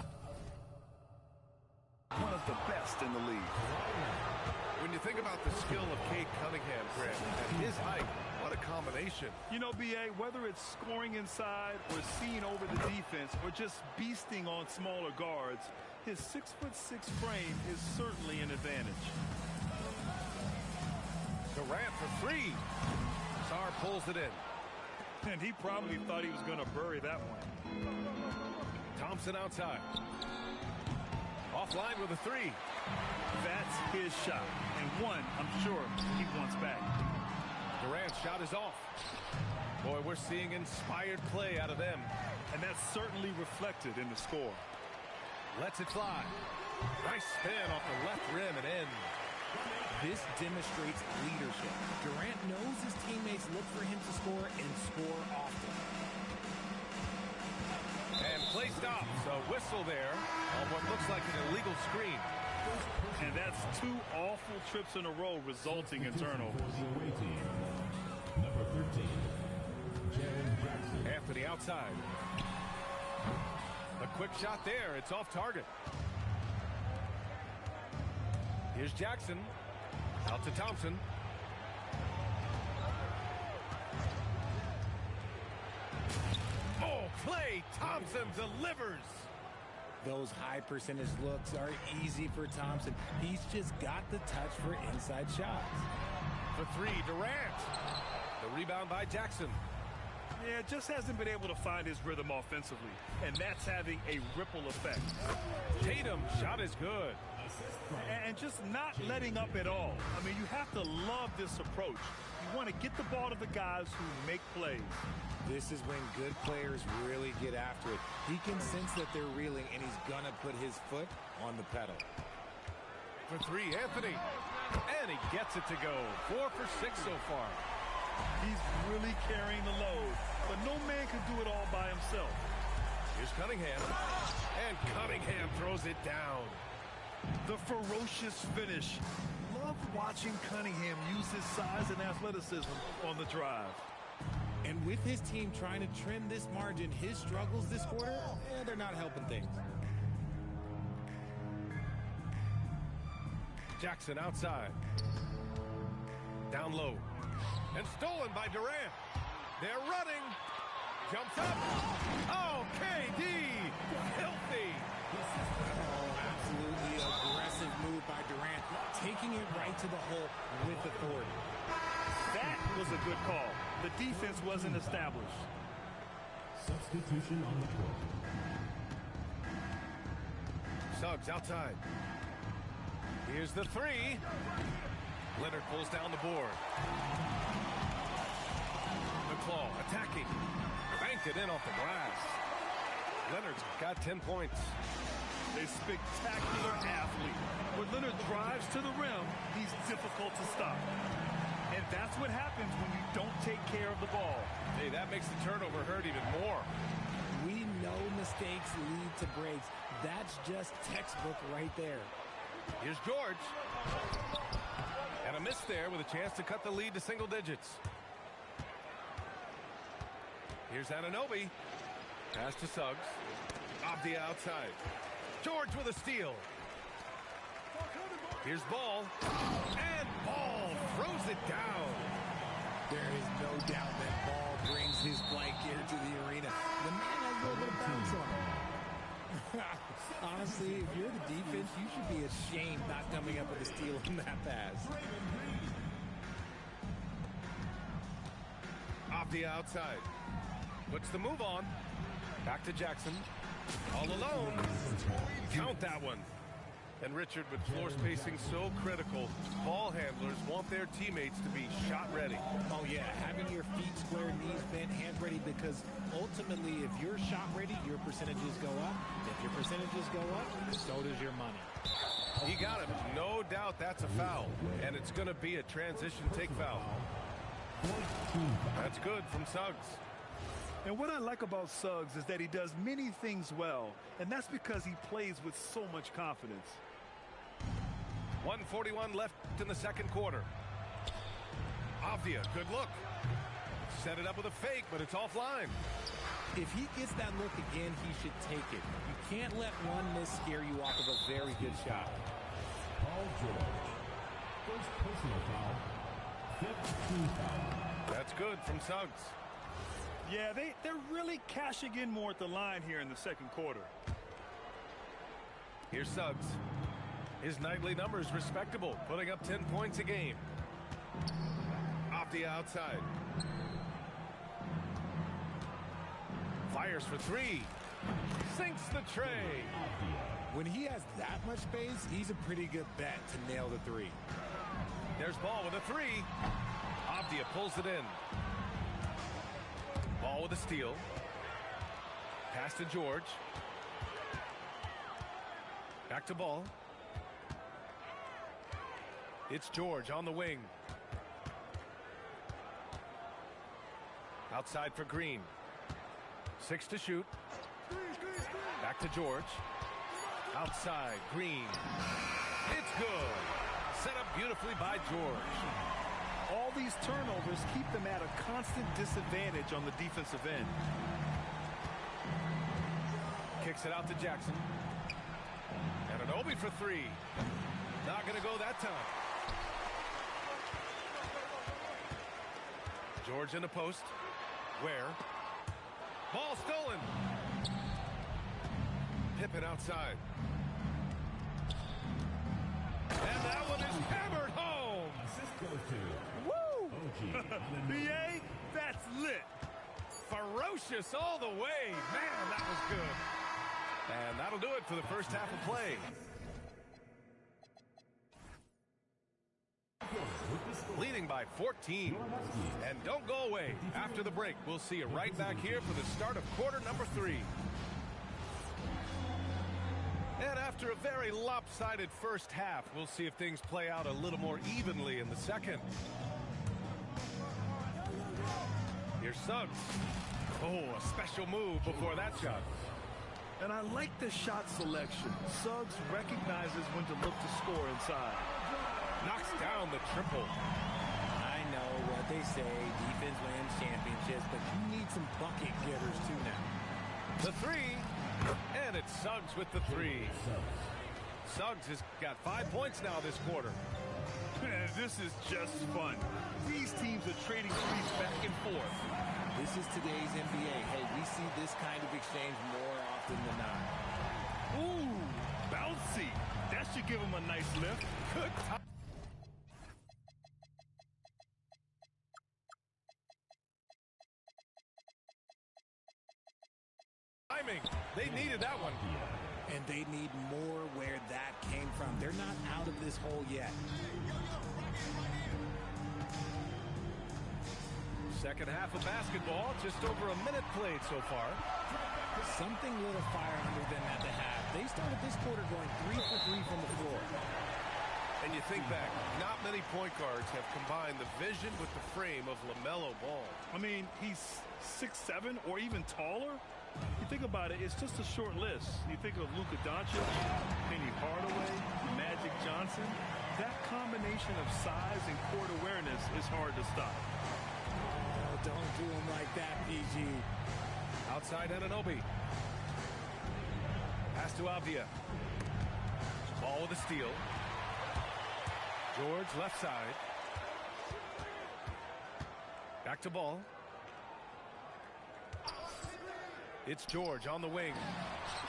one of the best in the league. When you think about the skill of Cade Cunningham, Grant, and his height, what a combination. You know, B.A., whether it's scoring inside or seeing over the defense or just beasting on smaller guards, his 6'6" frame is certainly an advantage. Durant for three. Sarr pulls it in. And he probably thought he was going to bury that one. Thompson outside. Offline with a three. That's his shot. And one, I'm sure, he wants back. Durant's shot is off. Boy, we're seeing inspired play out of them. And that's certainly reflected in the score. Lets it fly. Nice spin off the left rim and in. This demonstrates leadership. Durant knows his teammates look for him to score and score often. And play stops. A whistle there on what looks like an illegal screen. And that's 2 awful trips in a row resulting in turnovers. Number 13, Jaren Jackson. Anthony outside. A quick shot there. It's off target. Here's Jackson. Out to Thompson. Oh, play. Thompson delivers. Those high percentage looks are easy for Thompson. He's just got the touch for inside shots. For three, Durant. The rebound by Jackson. Yeah, just hasn't been able to find his rhythm offensively, and that's having a ripple effect. Tatum, shot is good. And just not letting up at all. I mean, you have to love this approach. You want to get the ball to the guys who make plays. This is when good players really get after it. He can sense that they're reeling, and he's going to put his foot on the pedal. For three, Anthony. And he gets it to go. 4 for 6 so far. He's really carrying the load, but no man can do it all by himself. Here's Cunningham. And Cunningham throws it down. The ferocious finish. Love watching Cunningham use his size and athleticism on the drive. And with his team trying to trim this margin, his struggles this quarter, they're not helping things. Jackson outside. Down low. And stolen by Durant. They're running. Jumps up. Oh, KD. Filthy. Oh, absolutely aggressive move by Durant. Taking it right to the hole with authority. That was a good call. The defense wasn't established. Substitution on the court. Suggs outside. Here's the three. Leonard pulls down the board. McClaw attacking. Banked it in off the glass. Leonard's got 10 points. A spectacular athlete. When Leonard drives to the rim, he's difficult to stop. And that's what happens when you don't take care of the ball. Hey, that makes the turnover hurt even more. We know mistakes lead to breaks. That's just textbook right there. Here's George. And a miss there with a chance to cut the lead to single digits. Here's Anunoby. Pass to Suggs. Abdia outside. George with a steal. Here's Ball. And Ball throws it down. There is no doubt that Ball brings his blank here to the arena. The man has a little bit of bounce on him. Honestly, if you're the defense, you should be ashamed not coming up with a steal on that pass. Off the outside. Puts the move on. Back to Jackson. All alone. Count that one. And Richard, with floor spacing so critical, ball handlers want their teammates to be shot ready. Oh, yeah. Having your feet square, knees bent, hands ready, because ultimately, if you're shot ready, your percentages go up. If your percentages go up, so does your money. He got him. No doubt that's a foul. And it's going to be a transition take foul. That's good from Suggs. And what I like about Suggs is that he does many things well, and that's because he plays with so much confidence. 1:41 left in the second quarter. Avdia, good look. Set it up with a fake, but it's offline. If he gets that look again, he should take it. You can't let one miss scare you off of a very good shot. Paul George. First personal foul. Fifth team foul. That's good from Suggs. Yeah, they're really cashing in more at the line here in the second quarter. Here's Suggs. His nightly numbers respectable, putting up 10 points a game. Off the outside. Fires for three. Sinks the tray. When he has that much space, he's a pretty good bet to nail the three. There's Ball with a three. Avdia pulls it in. Ball with a steal. Pass to George. Back to Ball. It's George on the wing. Outside for Green. 6 to shoot. Back to George. Outside, Green. It's good. Set up beautifully by George. All these turnovers keep them at a constant disadvantage on the defensive end. Kicks it out to Jackson. And an Obi for three. Not going to go that time. George in the post. Where? Ball stolen. Pippen outside. And that one is hammered home. Assist goes to Woo! BA, that's lit. Ferocious all the way. Man, that was good. And that'll do it for the first half of play. Leading by 14. And don't go away. After the break, we'll see you right back here for the start of quarter number 3. And after a very lopsided first half, we'll see if things play out a little more evenly in the second. Here's Suggs. Oh, a special move before that shot. And I like the shot selection. Suggs recognizes when to look to score inside. Knocks down the triple. I know what they say, defense wins championships, but you need some bucket getters too now. The three, and it's Suggs with the three. Suggs has got 5 points now this quarter. This is just fun. These teams are trading threes back and forth. This is today's NBA. Hey, we see this kind of exchange more often than not. Ooh, bouncy. That should give him a nice lift. Good time. They needed that one. And they need more where that came from. They're not out of this hole yet. Second half of basketball, just over a minute played so far. Something lit a fire under them at the half. They started this quarter going 3 for 3 from the floor. And you think back, not many point guards have combined the vision with the frame of LaMelo Ball. I mean, he's 6'7" or even taller. You think about it, it's just a short list. You think of Luka Doncic, Penny Hardaway, Magic Johnson. That combination of size and court awareness is hard to stop. Oh, don't do him like that, PG. Outside Anunoby. Pass to Avdia. Ball with a steal. George left side. Back to ball. It's George on the wing.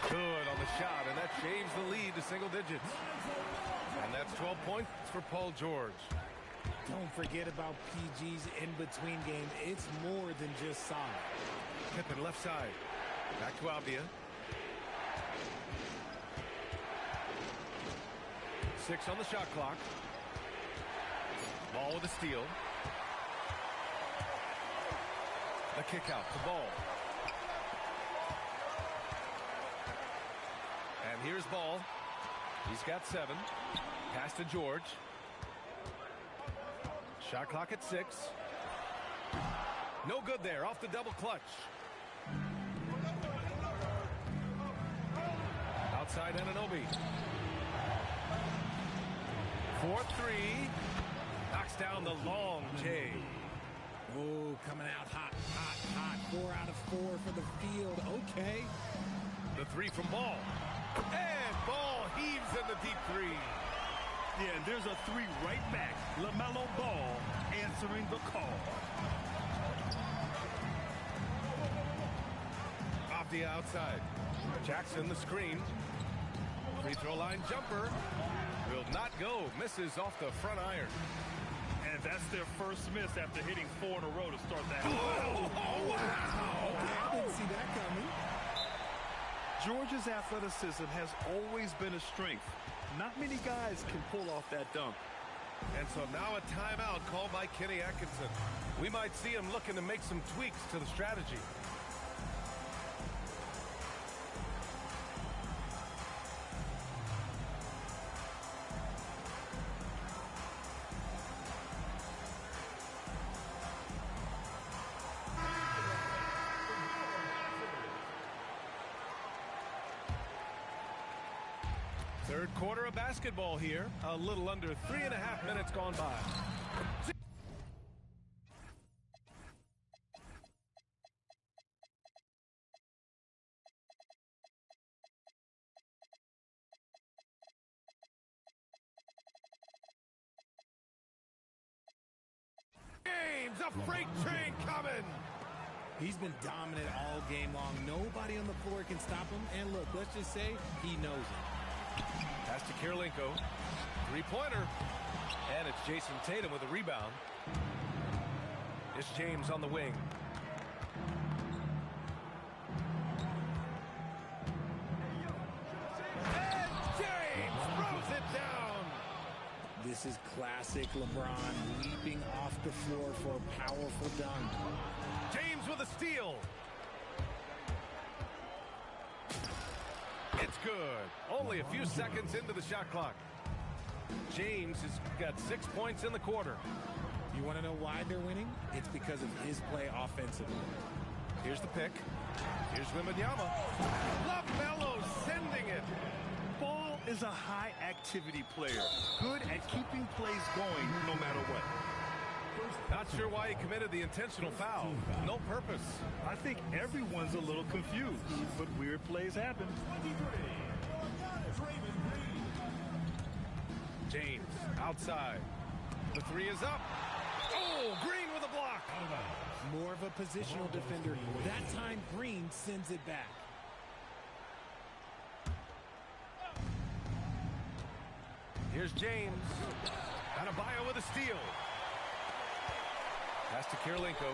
Good on the shot, and that shaves the lead to single digits. And that's 12 points for Paul George. Don't forget about PG's in-between game. It's more than just solid. Pippen left side. Back to Avdia. 6 on the shot clock. Ball with a steal. The kick out to Ball. And here's Ball. He's got 7. Pass to George. Shot clock at 6. No good there. Off the double clutch. Outside Anunoby. 4-3. Knocks down the long J. Oh, coming out hot, hot, hot. 4 out of 4 for the field. Okay. The 3 from Ball. And Ball heaves in the deep 3. Yeah, and there's a 3 right back. LaMelo Ball answering the call. Off the outside. Jackson the screen. Free throw line jumper. Will not go. Misses off the front iron. And that's their first miss after hitting 4 in a row to start that. Oh, wow. Okay, I didn't see that coming. Georgia's athleticism has always been a strength. Not many guys can pull off that dunk. And so now a timeout called by Kenny Atkinson. We might see him looking to make some tweaks to the strategy. Third quarter of basketball here. A little under 3.5 minutes gone by. James, a freight train coming. He's been dominant all game long. Nobody on the floor can stop him. And look, let's just say he knows it. Pass to Kirilenko. 3-pointer. And it's Jason Tatum with a rebound. It's James on the wing. And James throws it down. This is classic LeBron leaping off the floor for a powerful dunk. James with a steal. It's good. Only a few seconds into the shot clock. James has got 6 points in the quarter. You want to know why they're winning? It's because of his play offensively. Here's the pick. Here's Wembanyama. LaMelo sending it. Ball is a high-activity player. Good at keeping plays going no matter what. Not sure why he committed the intentional foul. No purpose. I think everyone's a little confused, but weird plays happen. James outside. The 3 is up. Oh, Green with a block. More of a positional defender. That time, Green sends it back. Here's James. Adebayo with a steal. Pass to Kirilenko.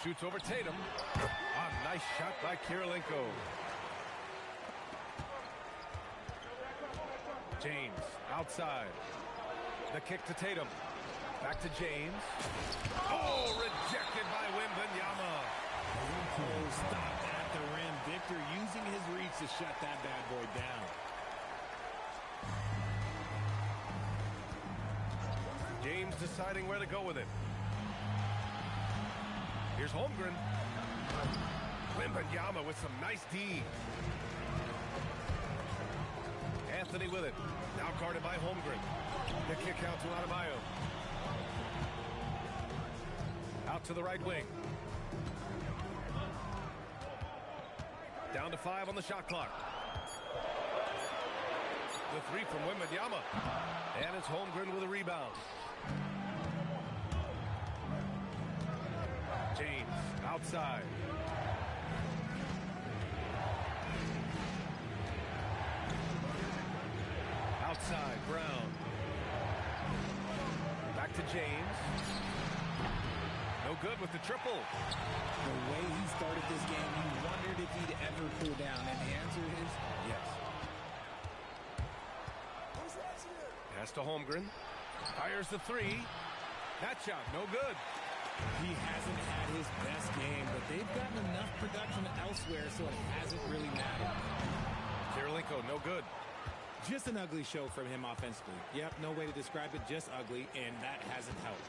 Shoots over Tatum. A nice shot by Kirilenko. James outside. The kick to Tatum. Back to James. Oh, rejected by Wembanyama. Oh, stop at the rim. Victor using his reach to shut that bad boy down. James deciding where to go with it. Here's Holmgren. Wembanyama with some nice D. Anthony with it. Now guarded by Holmgren. The kick out to Adebayo. Out to the right wing. Down to 5 on the shot clock. The 3 from Wembanyama. And it's Holmgren with a rebound. James outside. Outside, Brown. Back to James. No good with the triple. The way he started this game, you wondered if he'd ever cool down, and the answer is yes. Pass to Holmgren. Fires the three. That shot, no good. He hasn't had his best game, but they've gotten enough production elsewhere, so it hasn't really mattered. Kirilenko, no good. Just an ugly show from him offensively. Yep, no way to describe it, just ugly, and that hasn't helped.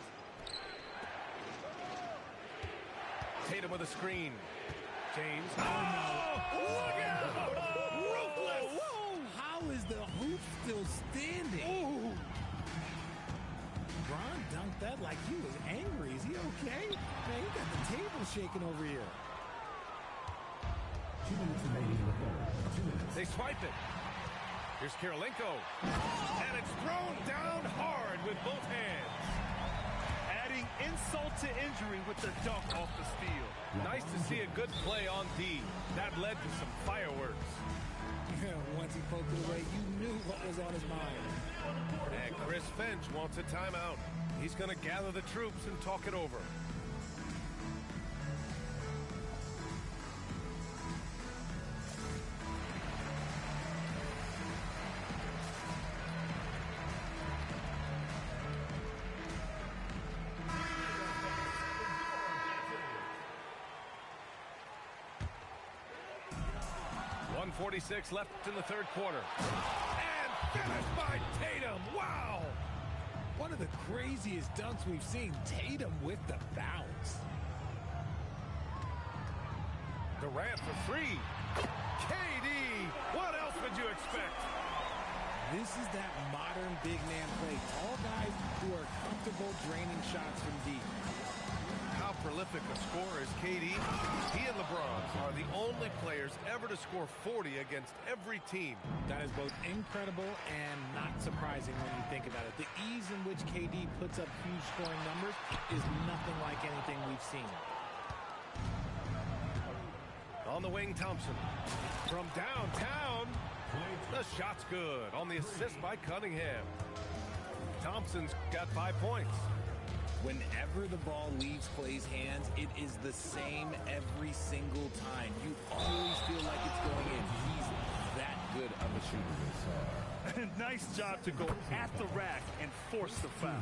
Tatum with a screen. James. Oh, look out! Ruthless! Whoa. How is the hoop still standing? Ooh. Bron dunked that like he was angry. Is he okay? Man, he got the table shaking over here. 2 minutes remaining in the third. 2 minutes. They swipe it. Here's Kirilenko. And it's thrown down hard with both hands. Adding insult to injury with the dunk off the steal. Nice to see a good play on D. That led to some fireworks. Once he poked it away, you knew what was on his mind. And Chris Finch wants a timeout. He's going to gather the troops and talk it over. .46 left in the third quarter. And finished by Tatum. Wow! One of the craziest dunks we've seen. Tatum with the bounce. Durant for three. KD! What else would you expect? This is that modern big man play. Tall guys who are comfortable draining shots from deep. How prolific a scorer is KD? He and LeBron are the only players ever to score 40 against every team. That is both incredible and not surprising when you think about it. The ease in which KD puts up huge scoring numbers is nothing like anything we've seen. On the wing, Thompson. From downtown, the shot's good on the assist by Cunningham. Thompson's got 5 points. Whenever the ball leaves Clay's hands, it is the same every single time. You always feel like it's going in. He's that good of a shooter. Nice job to go at the rack and force the foul.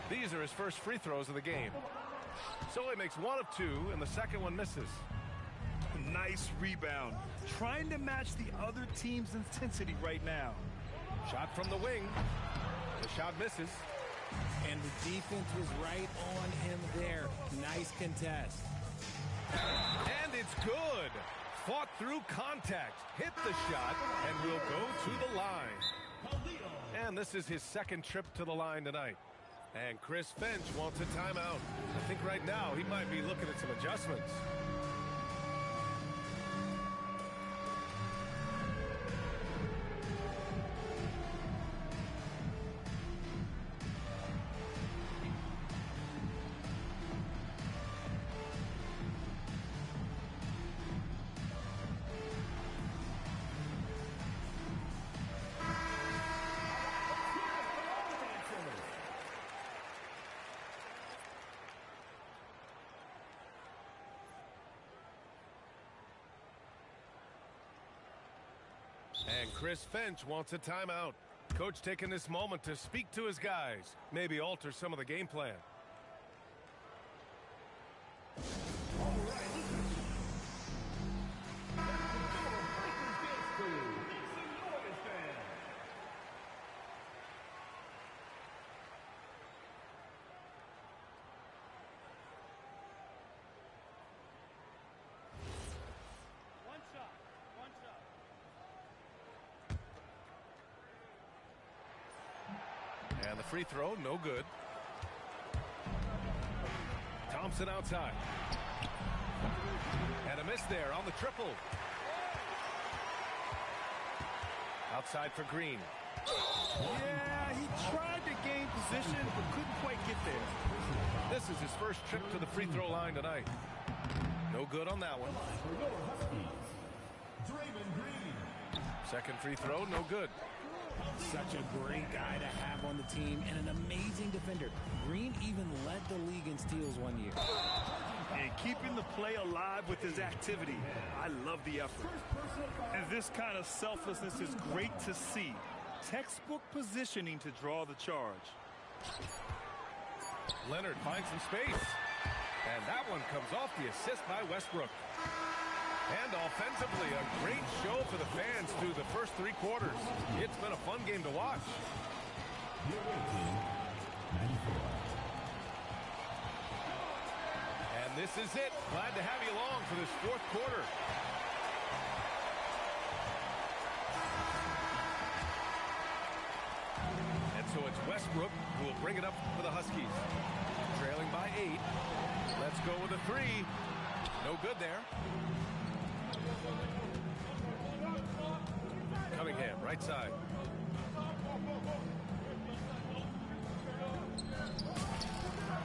These are his first free throws of the game. So he makes 1 of 2, and the second one misses. Nice rebound. Trying to match the other team's intensity right now. Shot from the wing. The shot misses. And the defense was right on him there. Nice contest. And it's good. Fought through contact. Hit the shot and will go to the line. And this is his second trip to the line tonight. And Chris Finch wants a timeout. I think right now he might be looking at some adjustments. And Chris Finch wants a timeout. Coach taking this moment to speak to his guys, maybe alter some of the game plan. And the free throw, no good. Thompson outside. And a miss there on the triple. Outside for Green. Yeah, he tried to gain position, but couldn't quite get there. This is his first trip to the free throw line tonight. No good on that one. Second free throw, no good. Such a great guy to have on the team and an amazing defender. Green even led the league in steals one year. And keeping the play alive with his activity. I love the effort. And this kind of selflessness is great to see. Textbook positioning to draw the charge. Leonard finds some space. And that one comes off the assist by Westbrook. And offensively, a great show for the fans through the first 3 quarters. It's been a fun game to watch. And this is it. Glad to have you along for this 4th quarter. And so it's Westbrook who will bring it up for the Huskies. Trailing by 8. Let's go with a 3. No good there. Cunningham, right side.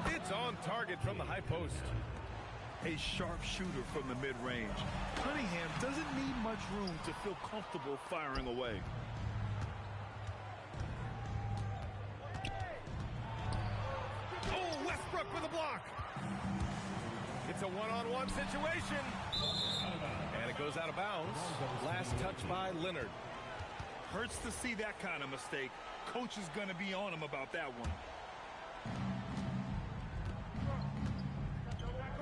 It's on target from the high post. A sharp shooter from the mid-range. Cunningham doesn't need much room to feel comfortable firing away. Oh, Westbrook with a block. It's a one-on-one situation. And it goes out of bounds. Last touch by Leonard. Hurts to see that kind of mistake. Coach is going to be on him about that one.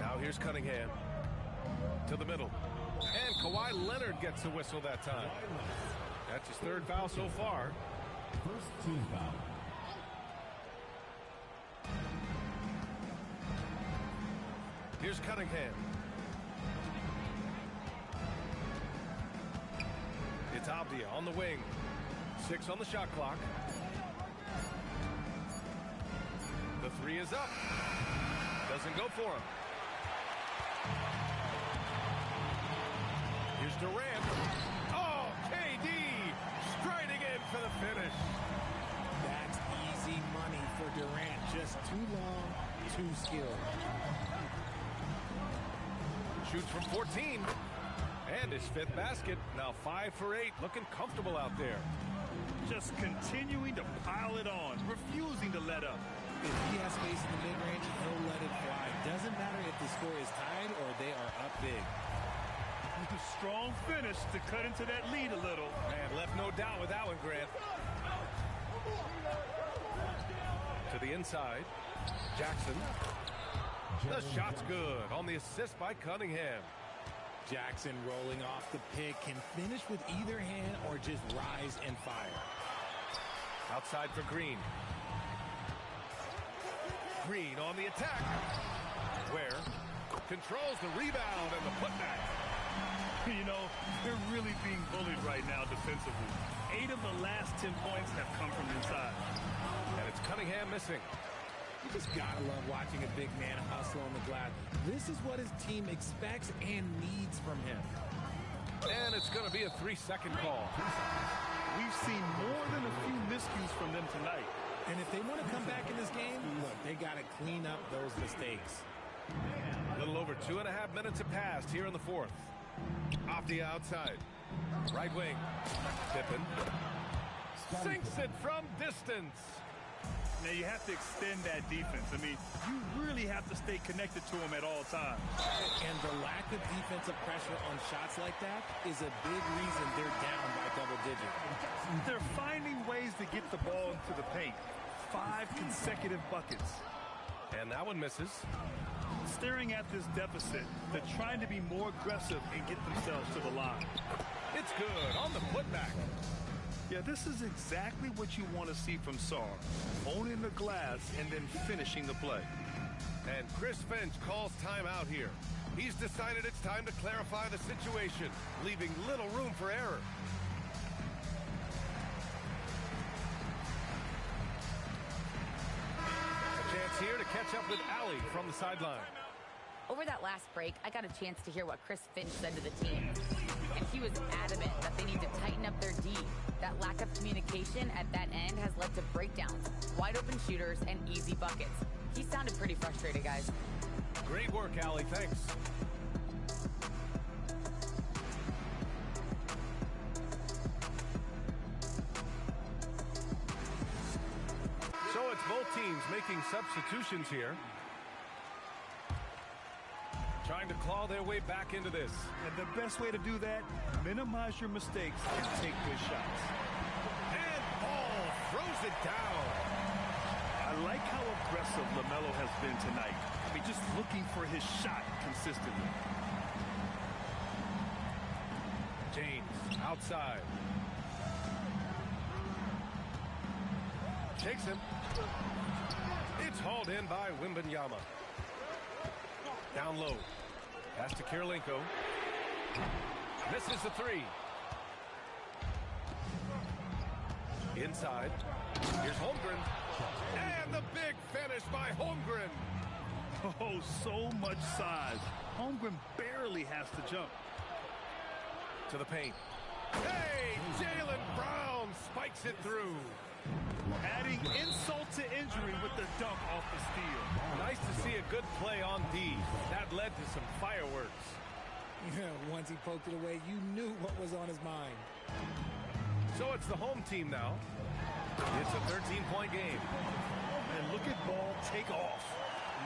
Now here's Cunningham. To the middle. And Kawhi Leonard gets a whistle that time. That's his 3rd foul so far. First team foul. Here's Cunningham. It's Abdia on the wing. 6 on the shot clock. The 3 is up. Doesn't go for him. Here's Durant. Oh, KD striding in for the finish. That's easy money for Durant. Just too long, too skilled. Shoots from 14. And his 5th basket. Now 5 for 8. Looking comfortable out there. Just continuing to pile it on. Refusing to let up. If he has space in the mid-range, he'll let it fly. Doesn't matter if the score is tied or they are up big. With a strong finish to cut into that lead a little. Man, left no doubt with that one, Grant. To the inside. Jackson. The shot's good on the assist by Cunningham. Jackson rolling off the pick, can finish with either hand or just rise and fire. Outside for Green. Green on the attack. Ware controls the rebound and the putback. You know, they're really being bullied right now defensively. 8 of the last 10 points have come from inside. And it's Cunningham missing. You just gotta love watching a big man hustle on the glass. This is what his team expects and needs from him. And it's going to be a 3-second call. We've seen more than a few miscues from them tonight. And if they want to come back in this game, look, they got to clean up those mistakes. A little over 2.5 minutes have passed here in the 4th. Off the outside. Right wing. Pippen. Sinks it from distance. Now you have to extend that defense. I mean, you really have to stay connected to them at all times. And the lack of defensive pressure on shots like that is a big reason they're down by double digits. They're finding ways to get the ball into the paint. 5 consecutive buckets. And that one misses. Staring at this deficit, they're trying to be more aggressive and get themselves to the line. It's good on the putback. Yeah, this is exactly what you want to see from Sarr. Owning the glass and then finishing the play. And Chris Finch calls timeout here. He's decided it's time to clarify the situation, leaving little room for error. A chance here to catch up with Allie from the sideline. Over that last break, I got a chance to hear what Chris Finch said to the team. And he was adamant that they need to tighten up their their D. That lack of communication at that end has led to breakdowns, wide open shooters, and easy buckets. He sounded pretty frustrated, guys. Great work, Allie. Thanks. So it's both teams making substitutions here. Trying to claw their way back into this. And the best way to do that, minimize your mistakes and take good shots. And Ball throws it down. I like how aggressive LaMelo has been tonight. I mean, just looking for his shot consistently. James outside. Takes him. It's hauled in by Wembanyama. Down low. Pass to Kirilenko. Misses the three. Inside. Here's Holmgren. And the big finish by Holmgren. Oh, so much size. Holmgren barely has to jump. To the paint. Hey, Jaylen Brown spikes it through. Adding insult to injury with the dunk off the steal. Nice to see a good play on D. That led to some fireworks. Yeah, once he poked it away, you knew what was on his mind. So it's the home team now. It's a 13-point game. And look at Ball take off.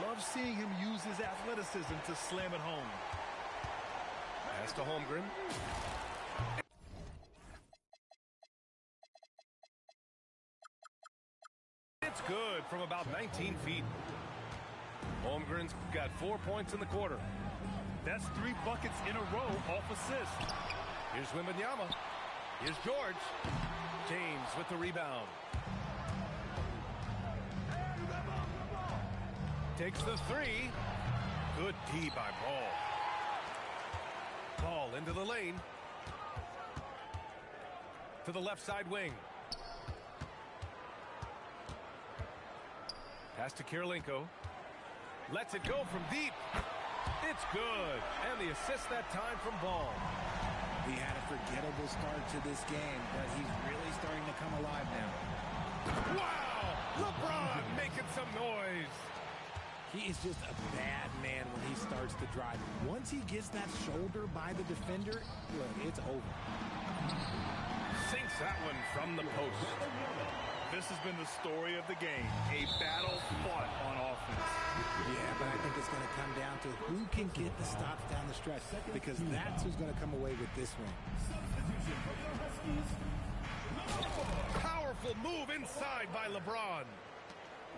Love seeing him use his athleticism to slam it home. Pass to Holmgren. It's good from about 19 feet. Holmgren's got 4 points in the quarter. That's 3 buckets in a row off assist. Here's Wembanyama. Here's George. James with the rebound. Takes the three. Good D by Ball. Ball into the lane. To the left side wing. Pass to Kirilenko. Lets it go from deep. It's good. And the assist that time from Ball. He had a forgettable start to this game, but he's really starting to come alive now. Wow! LeBron making some noise. He is just a bad man when he starts to drive. Once he gets that shoulder by the defender, look, it's over. Sinks that one from the post. This has been the story of the game. A battle fought on offense. Yeah, but I think it's going to come down to who can get the stops down the stretch, because that's who's going to come away with this win. Powerful move inside by LeBron.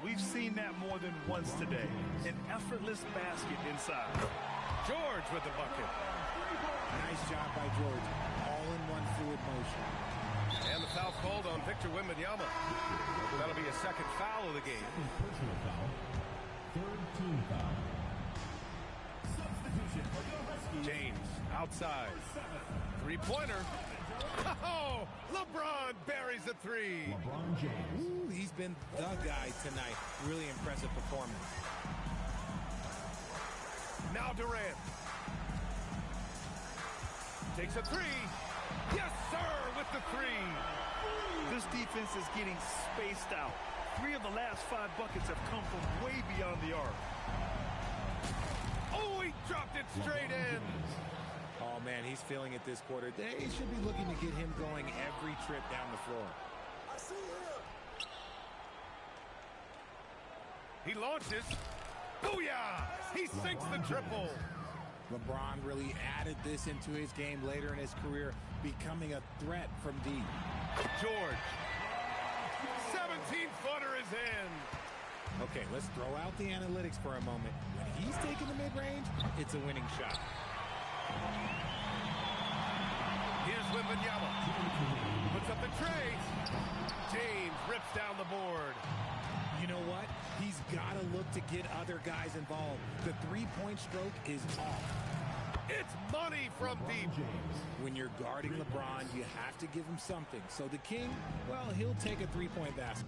We've seen that more than once today. An effortless basket inside. George with the bucket. Nice job by George. All in one fluid motion. And the foul called on Victor Wembanyama. That'll be a second foul of the game. Personal foul. Third team foul. Substitution for the Huskies. James outside. Three-pointer. Oh, LeBron buries a three. LeBron James. Ooh, he's been the guy tonight. Really impressive performance. Now Durant. Takes a three. Yes, sir, with the three. This defense is getting spaced out. 3 of the last 5 buckets have come from way beyond the arc. Oh, he dropped it straight in. Oh, man, he's feeling it this quarter. They should be looking to get him going every trip down the floor. I see him. He launches. Booyah! He sinks the triple. LeBron really added this into his game later in his career, becoming a threat from deep. George. 17-footer is in. Okay, let's throw out the analytics for a moment. When he's taking the mid-range, it's a winning shot. Here's Wembanyama. Puts up the tray. James rips down the board. You know what? He's got to look to get other guys involved. The three-point stroke is off. It's money from deep. When you're guarding LeBron, you have to give him something. So the King, well, he'll take a three-point basket.